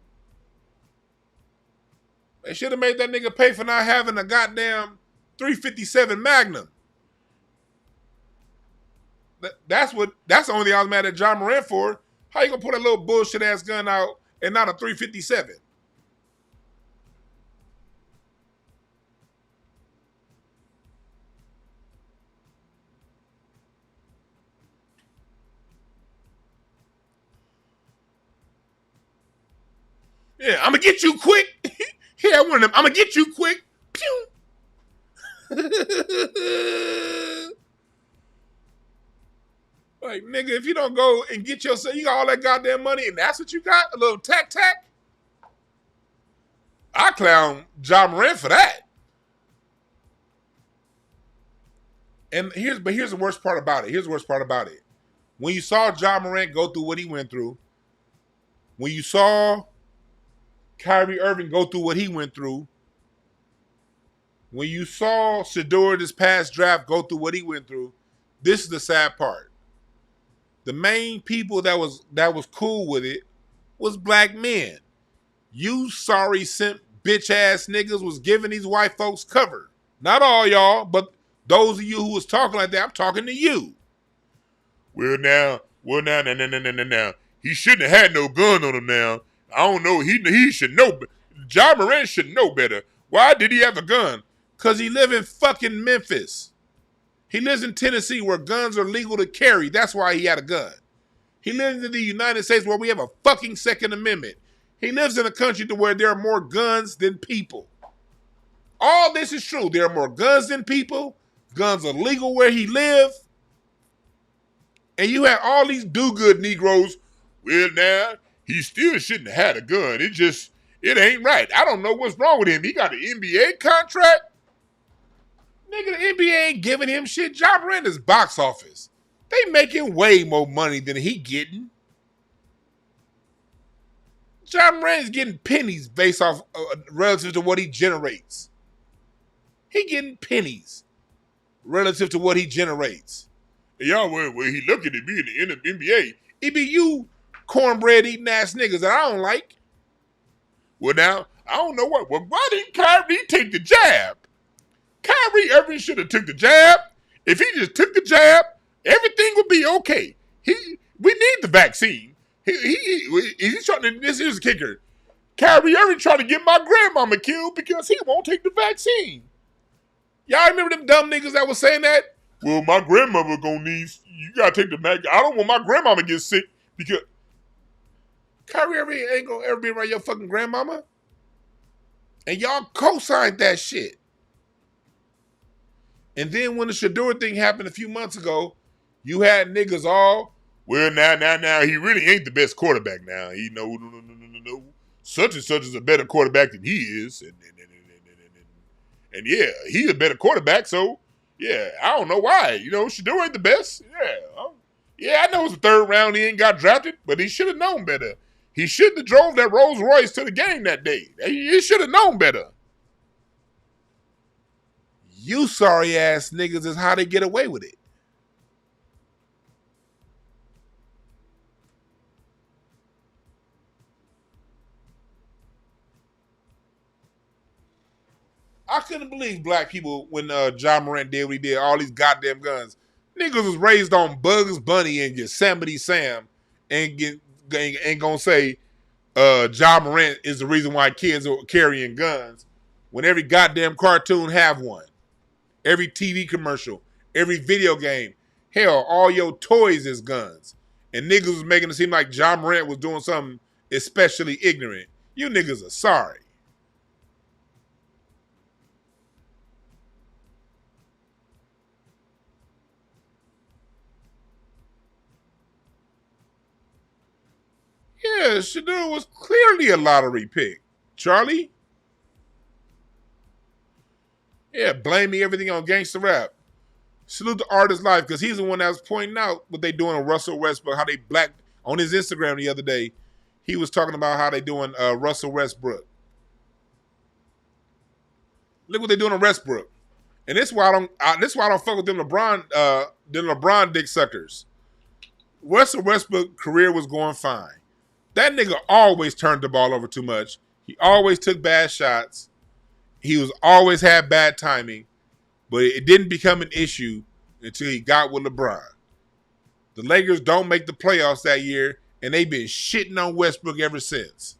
They should have made that nigga pay for not having a goddamn 357 Magnum. That's the only thing I was mad at John Morant for. How you gonna put a little bullshit ass gun out and not a 357? Yeah, I'm gonna get you quick. Yeah, one of them. I'm gonna get you quick. Pew. Like, nigga, if you don't go and get yourself, you got all that goddamn money, and that's what you got? A little tack. I clown John Morant for that. And here's the worst part about it. When you saw John Morant go through what he went through, when you saw Kyrie Irving go through what he went through, when you saw Shedeur this past draft go through what he went through, this is the sad part. The main people that was cool with it was black men. You sorry simp bitch ass niggas was giving these white folks cover. Not all y'all, but those of you who was talking like that, I'm talking to you. Well now. He shouldn't have had no gun on him now. I don't know. He should know. John Morant should know better. Why did he have a gun? Because he live in fucking Memphis. He lives in Tennessee where guns are legal to carry. That's why he had a gun. He lives in the United States where we have a fucking Second Amendment. He lives in a country to where there are more guns than people. All this is true. There are more guns than people. Guns are legal where he lives. And you have all these do-good Negroes. Well, now, he still shouldn't have had a gun. It ain't right. I don't know what's wrong with him. He got an NBA contract? Nigga, the NBA ain't giving him shit. John Morant is box office. They making way more money than he getting. John Morant is getting pennies based off relative to what he generates. He getting pennies relative to what he generates. And y'all, well, he looking at me in the NBA. It be you cornbread eating ass niggas that I don't like. Well, now, I don't know what. Well, why didn't Kyrie take the jab? Kyrie Irving should have took the jab. If he just took the jab, everything would be okay. We need the vaccine. He's trying to. This is a kicker. Kyrie Irving trying to get my grandmama killed because he won't take the vaccine. Y'all remember them dumb niggas that was saying that? Well, my grandmother gonna need. You gotta take the vaccine. I don't want my grandmama to get sick because Kyrie Irving ain't gonna ever be around your fucking grandmama. And y'all co-signed that shit. And then when the Shedeur thing happened a few months ago, you had niggas all, well, now, he really ain't the best quarterback now. He no. Such and such is a better quarterback than he is. And yeah, he's a better quarterback, so, yeah, I don't know why. Shedeur ain't the best. Yeah, I know it's the third round he ain't got drafted, but he should have known better. He shouldn't have drove that Rolls Royce to the game that day. He should have known better. You sorry ass niggas is how they get away with it. I couldn't believe black people when John Morant did what he did, all these goddamn guns. Niggas was raised on Bugs Bunny and Yosemite Sam and gonna say John Morant is the reason why kids are carrying guns when every goddamn cartoon have one. Every TV commercial, every video game, hell, all your toys is guns. And niggas was making it seem like John Morant was doing something especially ignorant. You niggas are sorry. Yeah, Shedeur was clearly a lottery pick. Charlie? Yeah, blaming everything on gangster rap. Salute the artist life because he's the one that was pointing out what they doing on Russell Westbrook, how they black on his Instagram the other day. He was talking about how they doing Russell Westbrook. Look what they're doing to Westbrook. And this is why I don't fuck with them LeBron dick suckers. Russell Westbrook's career was going fine. That nigga always turned the ball over too much. He always took bad shots. He was always had bad timing, but it didn't become an issue until he got with LeBron. The Lakers don't make the playoffs that year, and they've been shitting on Westbrook ever since.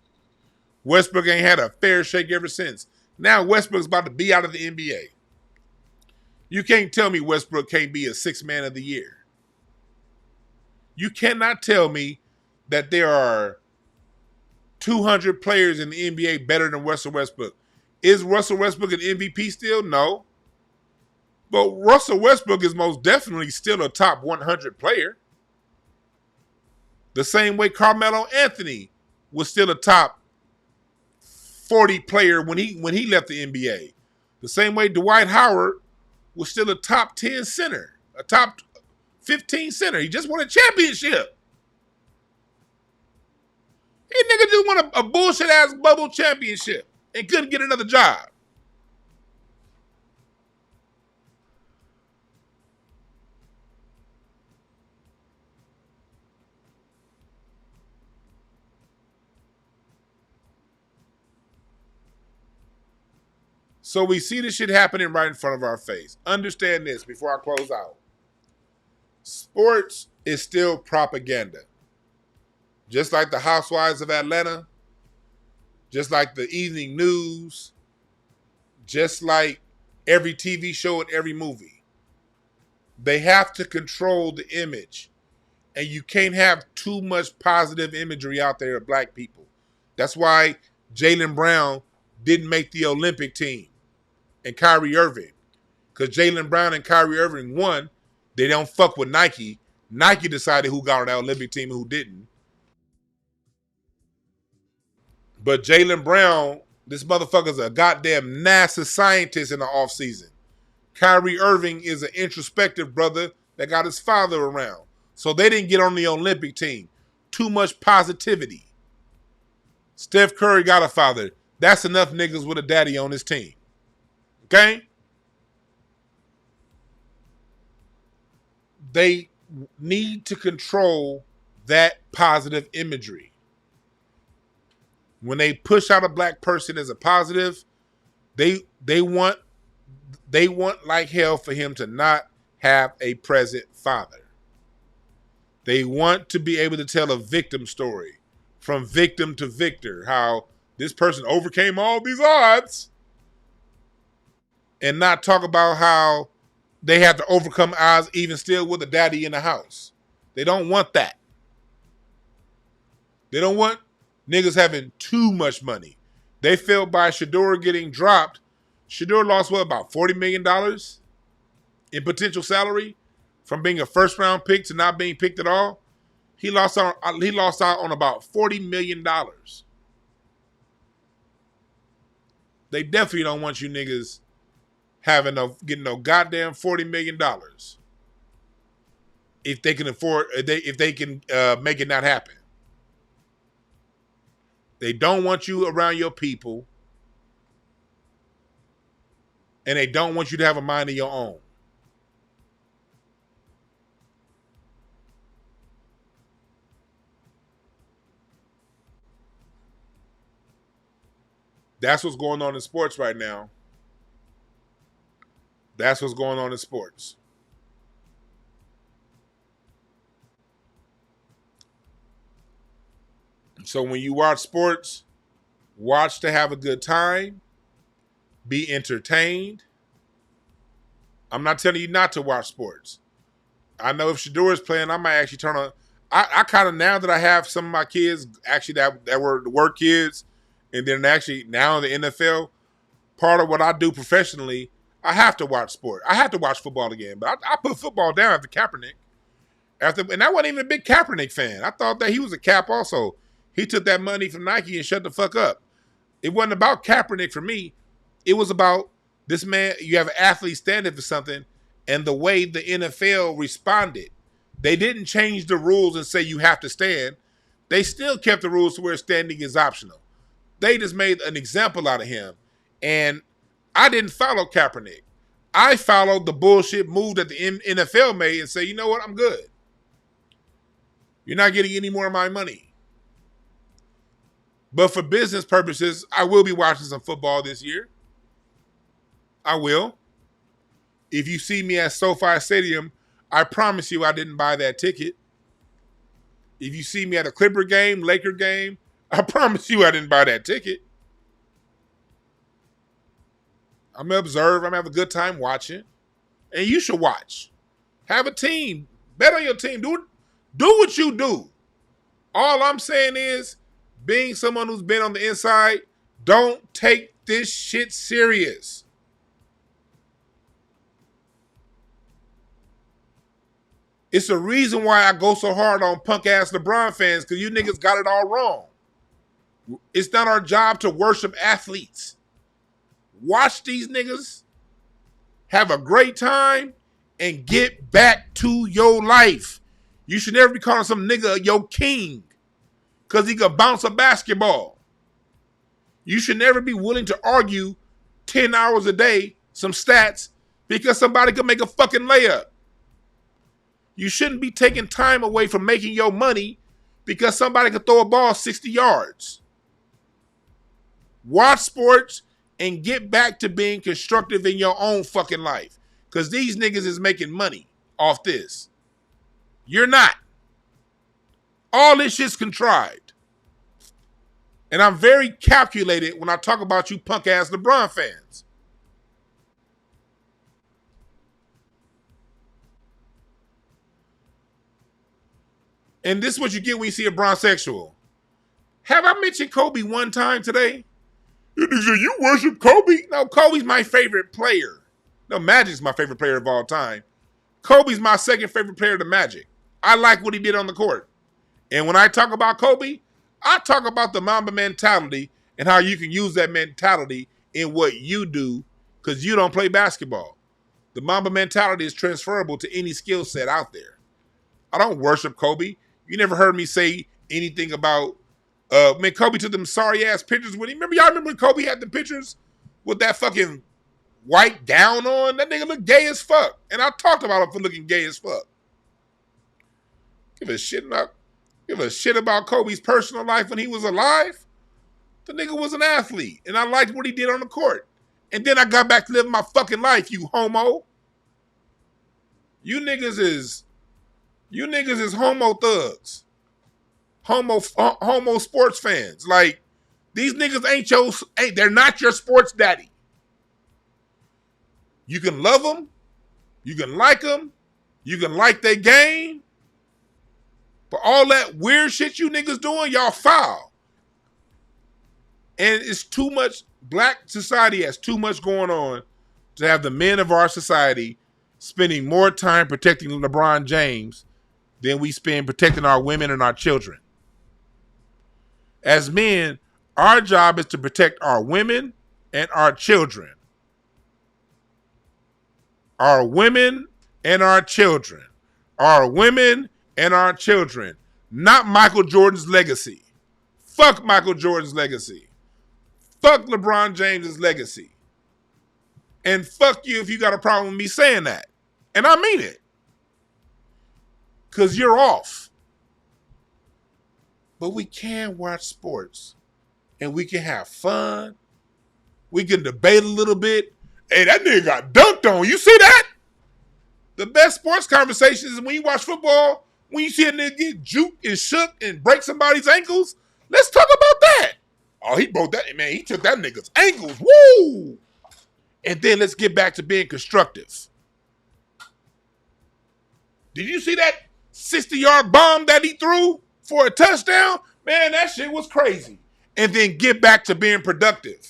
Westbrook ain't had a fair shake ever since. Now Westbrook's about to be out of the NBA. You can't tell me Westbrook can't be a sixth man of the year. You cannot tell me that there are 200 players in the NBA better than Russell Westbrook. Is Russell Westbrook an MVP still? No. But Russell Westbrook is most definitely still a top 100 player. The same way Carmelo Anthony was still a top 40 player when he left the NBA. The same way Dwight Howard was still a top 10 center, a top 15 center. He just won a championship. Hey, nigga just won a bullshit-ass bubble championship and couldn't get another job. So we see this shit happening right in front of our face. Understand this before I close out. Sports is still propaganda. Just like the Housewives of Atlanta, just like the evening news, just like every TV show and every movie. They have to control the image. And you can't have too much positive imagery out there of black people. That's why Jaylen Brown didn't make the Olympic team. And Kyrie Irving. Because Jaylen Brown and Kyrie Irving, one, they don't fuck with Nike. Nike decided who got on that Olympic team and who didn't. But Jaylen Brown, this motherfucker's a goddamn NASA scientist in the offseason. Kyrie Irving is an introspective brother that got his father around. So they didn't get on the Olympic team. Too much positivity. Steph Curry got a father. That's enough niggas with a daddy on his team. Okay? They need to control that positive imagery. When they push out a black person as a positive, they want like hell for him to not have a present father. They want to be able to tell a victim story from victim to victor, how this person overcame all these odds, and not talk about how they have to overcome odds even still with a daddy in the house. They don't want that. They don't want niggas having too much money. They felt by Shedeur getting dropped, Shedeur lost what, about $40 million in potential salary from being a first round pick to not being picked at all. He lost out on about $40 million. They definitely don't want you niggas getting no goddamn $40 million. If they can afford, if they can make it not happen. They don't want you around your people. And they don't want you to have a mind of your own. That's what's going on in sports right now. That's what's going on in sports. So when you watch sports, watch to have a good time, be entertained. I'm not telling you not to watch sports. I know if Shedeur is playing, I might actually turn on. I kind of, now that I have some of my kids actually that were the work kids, and then actually now in the NFL, part of what I do professionally, I have to watch sport. I have to watch football again, but I put football down after Kaepernick. And I wasn't even a big Kaepernick fan. I thought that he was a cap also. He took that money from Nike and shut the fuck up. It wasn't about Kaepernick for me. It was about this man. You have an athlete standing for something, and the way the NFL responded. They didn't change the rules and say you have to stand. They still kept the rules to where standing is optional. They just made an example out of him. And I didn't follow Kaepernick. I followed the bullshit move that the NFL made and say, you know what, I'm good. You're not getting any more of my money. But for business purposes, I will be watching some football this year. I will. If you see me at SoFi Stadium, I promise you I didn't buy that ticket. If you see me at a Clipper game, Laker game, I promise you I didn't buy that ticket. I'm going to observe. I'm going to have a good time watching. And you should watch. Have a team. Bet on your team. Do what you do. All I'm saying is, being someone who's been on the inside, don't take this shit serious. It's the reason why I go so hard on punk-ass LeBron fans, because you niggas got it all wrong. It's not our job to worship athletes. Watch these niggas, have a great time, and get back to your life. You should never be calling some nigga your king because he can bounce a basketball. You should never be willing to argue 10 hours a day, some stats, because somebody could make a fucking layup. You shouldn't be taking time away from making your money because somebody could throw a ball 60 yards. Watch sports and get back to being constructive in your own fucking life. Because these niggas is making money off this. You're not. All this shit's contrived. And I'm very calculated when I talk about you punk-ass LeBron fans. And this is what you get when you see a bronsexual. Have I mentioned Kobe one time today? You worship Kobe? No, Kobe's my favorite player. No, Magic's my favorite player of all time. Kobe's my second favorite player to Magic. I like what he did on the court. And when I talk about Kobe, I talk about the Mamba mentality and how you can use that mentality in what you do because you don't play basketball. The Mamba mentality is transferable to any skill set out there. I don't worship Kobe. You never heard me say anything about, Kobe took them sorry-ass pictures with him. Y'all remember when Kobe had the pictures with that fucking white gown on? That nigga looked gay as fuck. And I talked about him for looking gay as fuck. Give a shit about Kobe's personal life when he was alive. The nigga was an athlete. And I liked what he did on the court. And then I got back to living my fucking life, you homo. You niggas is homo thugs. Homo sports fans. Like, these niggas they're not your sports daddy. You can love them. You can like them. You can like their game. But all that weird shit you niggas doing, y'all foul. And it's too much. Black society has too much going on to have the men of our society spending more time protecting LeBron James than we spend protecting our women and our children. As men, our job is to protect our women and our children. Our women and our children. Our women and our children. Not Michael Jordan's legacy. Fuck Michael Jordan's legacy. Fuck LeBron James's legacy. And fuck you if you got a problem with me saying that. And I mean it. Because you're off. But we can watch sports. And we can have fun. We can debate a little bit. Hey, that nigga got dunked on. You see that? The best sports conversations is when you watch football, when you see a nigga get juked and shook and break somebody's ankles. Let's talk about that. Oh, he broke that. Man, he took that nigga's ankles. Woo! And then let's get back to being constructive. Did you see that 60-yard bomb that he threw for a touchdown? Man, that shit was crazy. And then get back to being productive.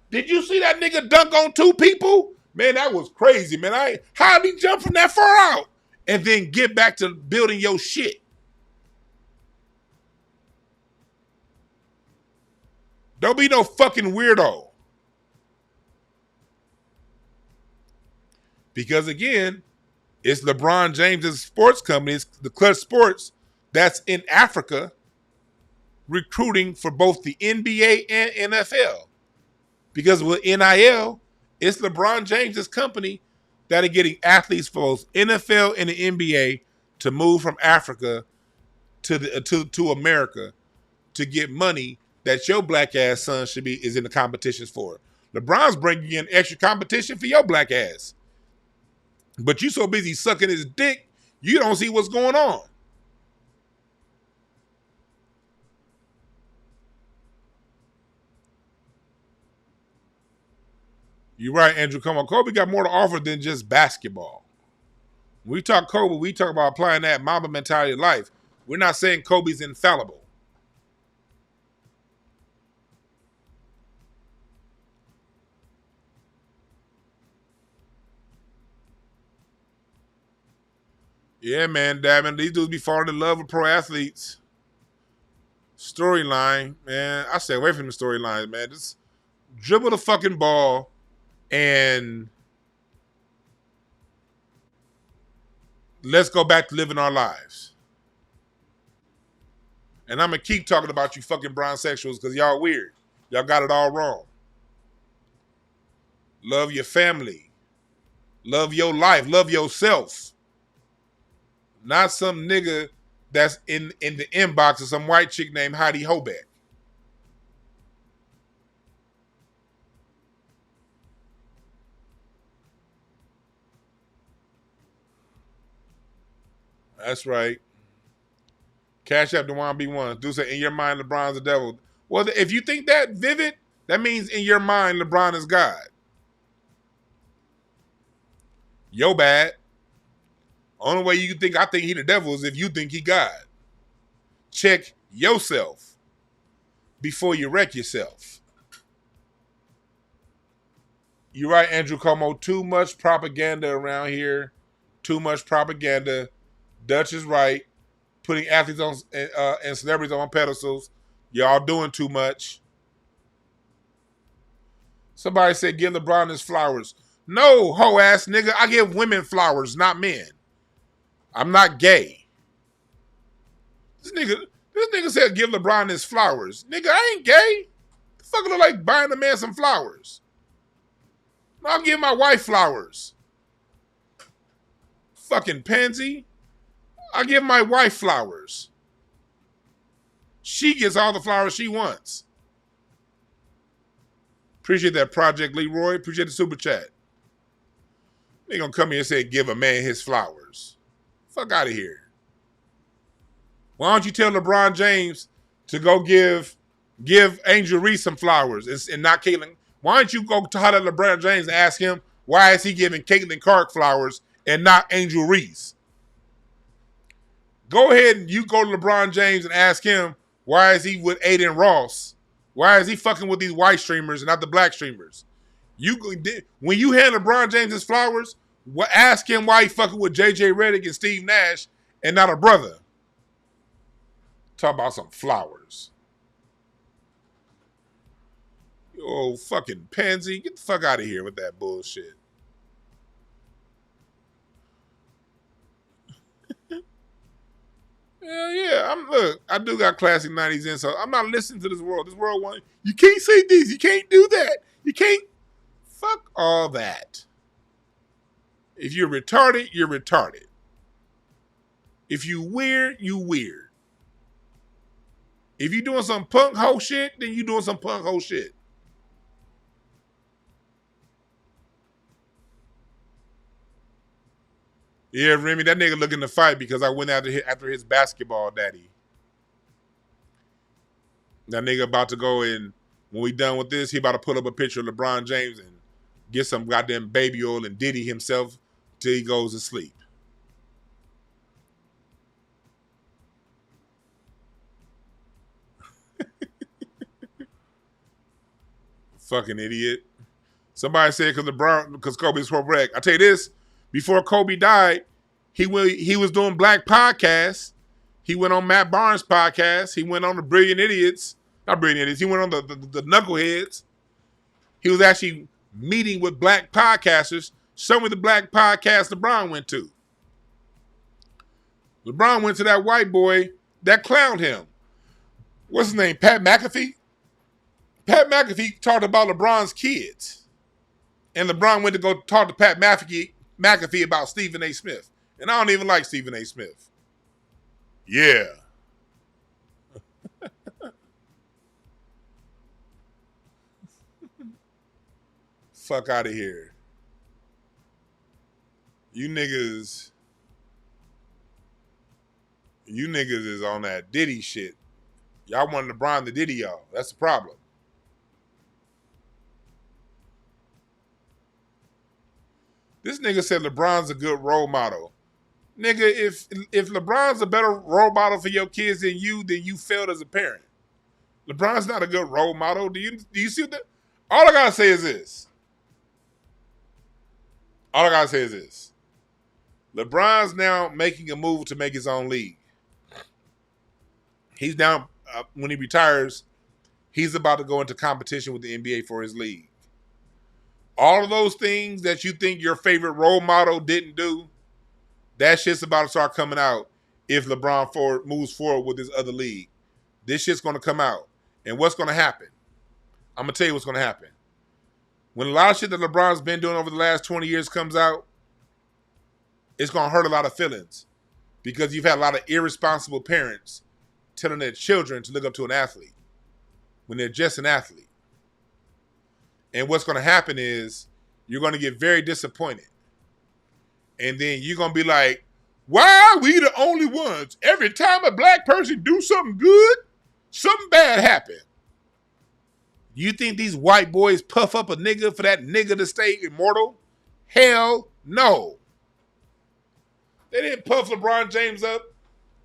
Did you see that nigga dunk on two people? Man, that was crazy, man. How did he jump from that far out? And then get back to building your shit. Don't be no fucking weirdo. Because again, it's LeBron James's sports company, it's the Clutch Sports, that's in Africa recruiting for both the NBA and NFL. Because with NIL, it's LeBron James' company that are getting athletes for both NFL and the NBA to move from Africa to America to get money that your black ass son is in the competitions for. LeBron's bringing in extra competition for your black ass. But you so busy sucking his dick, you don't see what's going on. You're right, Andrew. Come on. Kobe got more to offer than just basketball. When we talk Kobe, we talk about applying that Mamba mentality to life. We're not saying Kobe's infallible. Yeah, man, damn, these dudes be falling in love with pro athletes. Storyline, man. I stay away from the storylines, man. Just dribble the fucking ball and let's go back to living our lives. And I'm going to keep talking about you fucking bronsexuals because y'all weird. Y'all got it all wrong. Love your family. Love your life. Love yourself. Not some nigga that's in the inbox of some white chick named Heidi Hobeck. That's right. Cash App the 1B1. Do say, in your mind, LeBron's the devil. Well, if you think that vivid, that means in your mind, LeBron is God. Yo bad. Only way you can think I think he the devil is if you think he God. Check yourself before you wreck yourself. You're right, Andrew Como. Too much propaganda around here. Too much propaganda. Dutch is right. Putting athletes on and celebrities on pedestals. Y'all doing too much. Somebody said give LeBron his flowers. No, hoe ass nigga. I give women flowers, not men. I'm not gay. This nigga said give LeBron his flowers. Nigga, I ain't gay. The fuck look like buying a man some flowers. I'll give my wife flowers. Fucking pansy. I give my wife flowers. She gets all the flowers she wants. Appreciate that, Project Leroy. Appreciate the super chat. They gonna come here and say give a man his flowers. Fuck out of here. Why don't you tell LeBron James to go give Angel Reese some flowers and not Caitlin? Why don't you go to LeBron James and ask him why is he giving Caitlin Clark flowers and not Angel Reese? Go ahead and you go to LeBron James and ask him why is he with Aiden Ross? Why is he fucking with these white streamers and not the black streamers? When you hand LeBron James his flowers, ask him why he fucking with JJ Redick and Steve Nash and not a brother. Talk about some flowers. You old fucking pansy. Get the fuck out of here with that bullshit. Hell yeah. Look, I do got classic 90s in, so I'm not listening to this world. This world want you can't say this, you can't do that. You can't. Fuck all that. If you're retarded, you're retarded. If you weird, you weird. If you doing some punk hoe shit, then you doing some punk hoe shit. Yeah, Remy, that nigga looking to fight because I went after his basketball daddy. That nigga about to go in, when we done with this, he about to put up a picture of LeBron James and get some goddamn baby oil and Diddy himself till he goes to sleep. Fucking idiot. Somebody said because Kobe's correct. I tell you this, before Kobe died, he was doing black podcasts. He went on Matt Barnes' podcast. He went on the Brilliant Idiots. Not Brilliant Idiots. He went on the Knuckleheads. He was actually meeting with black podcasters. Some of the black podcasts LeBron went to. LeBron went to that white boy that clowned him. What's his name? Pat McAfee Pat McAfee talked about LeBron's kids. And LeBron went to go talk to Pat McAfee about Stephen A. Smith. And I don't even like Stephen A. Smith. Yeah. Fuck out of here. You niggas is on that Diddy shit. Y'all want LeBron to Diddy y'all. That's the problem. This nigga said LeBron's a good role model. Nigga, if LeBron's a better role model for your kids than you failed as a parent. LeBron's not a good role model. Do you see that? All I gotta say is this. LeBron's now making a move to make his own league. He's now, when he retires, he's about to go into competition with the NBA for his league. All of those things that you think your favorite role model didn't do, that shit's about to start coming out if LeBron moves forward with his other league. This shit's going to come out. And what's going to happen? I'm going to tell you what's going to happen. When a lot of shit that LeBron's been doing over the last 20 years comes out, it's going to hurt a lot of feelings because you've had a lot of irresponsible parents telling their children to look up to an athlete when they're just an athlete. And what's going to happen is you're going to get very disappointed. And then you're going to be like, why are we the only ones? Every time a black person do something good, something bad happen. You think these white boys puff up a nigga for that nigga to stay immortal? Hell no. They didn't puff LeBron James up.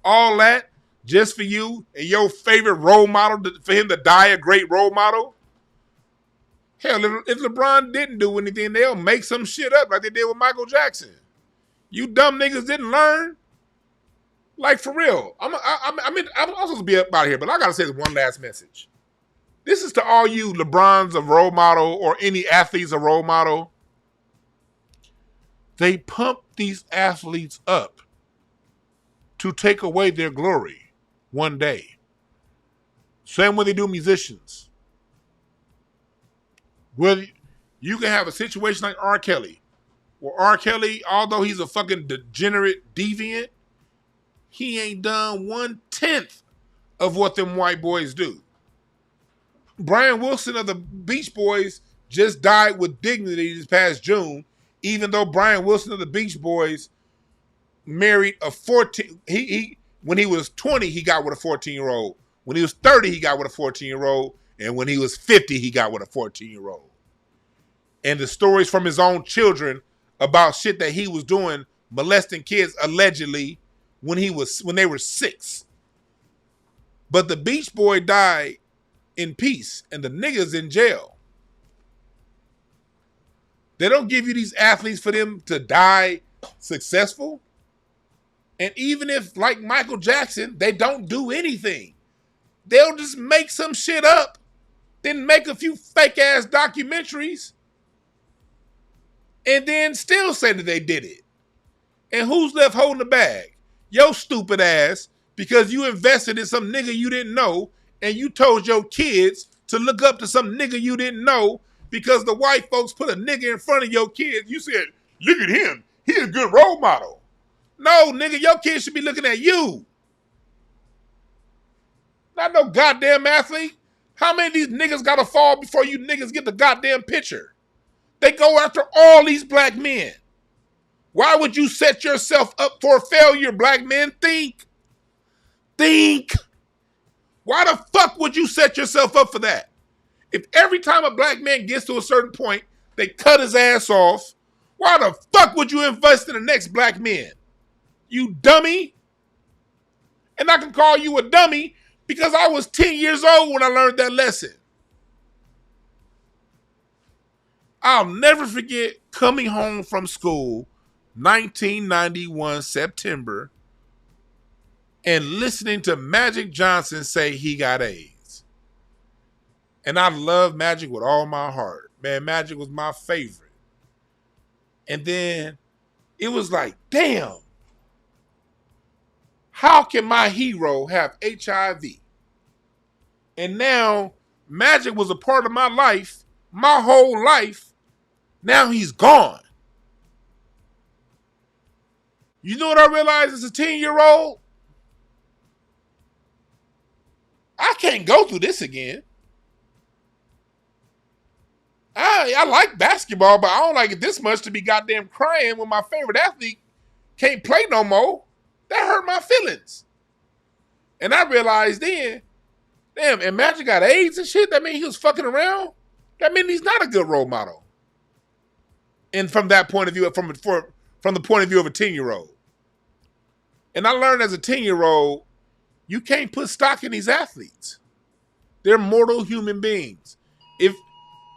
All that just for you and your favorite role model, for him to die a great role model. Hell, if LeBron didn't do anything, they'll make some shit up like they did with Michael Jackson. You dumb niggas didn't learn? Like, for real. I'm supposed to be up out here, but I got to say one last message. This is to all you LeBron's a role model or any athlete's a role model. They pump these athletes up to take away their glory one day. Same way they do musicians. Well, you can have a situation like R. Kelly, where R. Kelly, although he's a fucking degenerate deviant, he ain't done 1/10 of what them white boys do. Brian Wilson of the Beach Boys just died with dignity this past June, even though Brian Wilson of the Beach Boys married a 14. When he was 20, he got with a 14-year-old. When he was 30, he got with a 14-year-old. And when he was 50, he got with a 14-year-old. And the stories from his own children about shit that he was doing, molesting kids allegedly when they were 6. But the Beach Boy died in peace, and the nigga's in jail. They don't give you these athletes for them to die successful. And even if, like Michael Jackson, they don't do anything, they'll just make some shit up, then make a few fake-ass documentaries, and then still say that they did it. And who's left holding the bag? Your stupid ass, because you invested in some nigga you didn't know, and you told your kids to look up to some nigga you didn't know because the white folks put a nigga in front of your kids. You said, look at him. He's a good role model. No, nigga, your kids should be looking at you. Not no goddamn athlete. How many of these niggas gotta fall before you niggas get the goddamn picture? They go after all these black men. Why would you set yourself up for failure, black men? Think. Why the fuck would you set yourself up for that? If every time a black man gets to a certain point, they cut his ass off, why the fuck would you invest in the next black man? You dummy. And I can call you a dummy because I was 10 years old when I learned that lesson. I'll never forget coming home from school, 1991 September, and listening to Magic Johnson say he got AIDS. And I love Magic with all my heart. Man, Magic was my favorite. And then it was like, damn, how can my hero have HIV? And now Magic was a part of my life, my whole life. Now he's gone. You know what I realized as a 10-year-old? I can't go through this again. I like basketball, but I don't like it this much to be goddamn crying when my favorite athlete can't play no more. That hurt my feelings. And I realized then, damn, and Magic got AIDS and shit. That mean he was fucking around. That mean he's not a good role model. And from that point of view, from the point of view of a 10-year-old. And I learned as a 10-year-old, you can't put stock in these athletes. They're mortal human beings.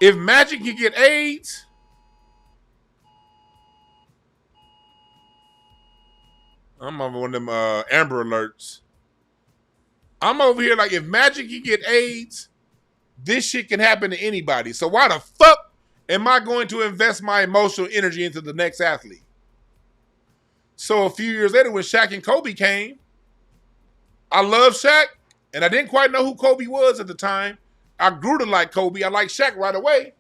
If Magic can get AIDS, I'm over one of them Amber Alerts. I'm over here like, if Magic can get AIDS, this shit can happen to anybody. So why the fuck am I going to invest my emotional energy into the next athlete? So a few years later when Shaq and Kobe came, I love Shaq, and I didn't quite know who Kobe was at the time. I grew to like Kobe. I liked Shaq right away.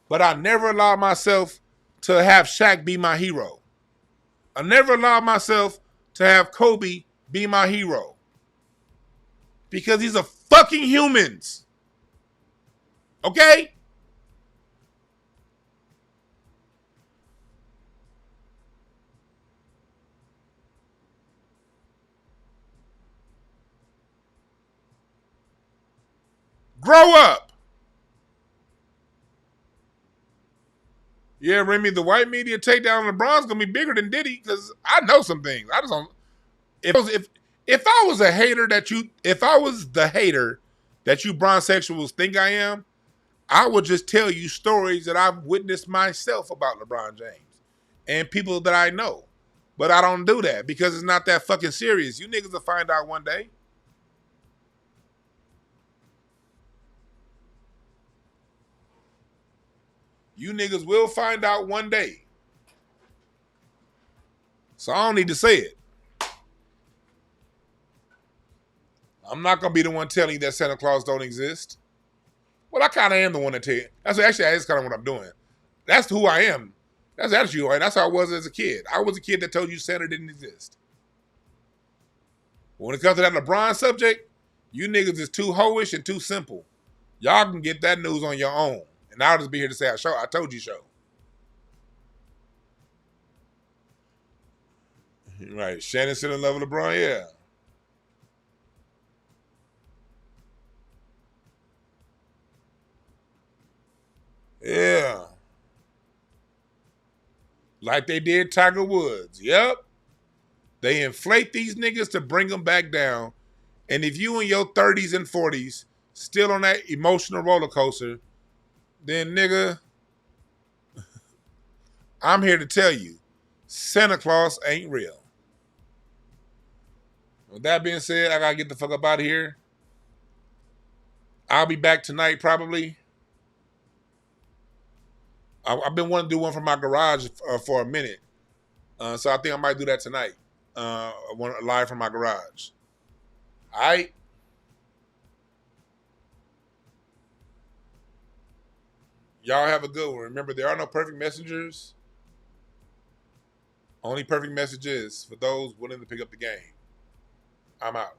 But I never allowed myself to have Shaq be my hero. I never allowed myself to have Kobe be my hero. Because these are fucking humans. Okay? Grow up. Yeah, Remy, the white media takedown on LeBron's gonna be bigger than Diddy because I know some things. I just don't. If I was the hater that you bronsexuals think I am, I would just tell you stories that I've witnessed myself about LeBron James and people that I know. But I don't do that because it's not that fucking serious. You niggas will find out one day. You niggas will find out one day. So I don't need to say it. I'm not going to be the one telling you that Santa Claus don't exist. Well, I kind of am the one to tell you. That's kind of what I'm doing. That's who I am. That's actually who I am. That's how I was as a kid. I was a kid that told you Santa didn't exist. When it comes to that LeBron subject, you niggas is too hoish and too simple. Y'all can get that news on your own. And I'll just be here to say, I told you so. Right. Shannon still in love with LeBron? Yeah. Yeah. Like they did Tiger Woods. Yep. They inflate these niggas to bring them back down. And if you in your 30s and 40s still on that emotional roller coaster, then nigga, I'm here to tell you, Santa Claus ain't real. With that being said, I gotta get the fuck up out of here. I'll be back tonight probably. I've been wanting to do one from my garage for a minute. So I think I might do that tonight. One live from my garage. All right. Y'all have a good one. Remember, there are no perfect messengers. Only perfect messages for those willing to pick up the game. I'm out.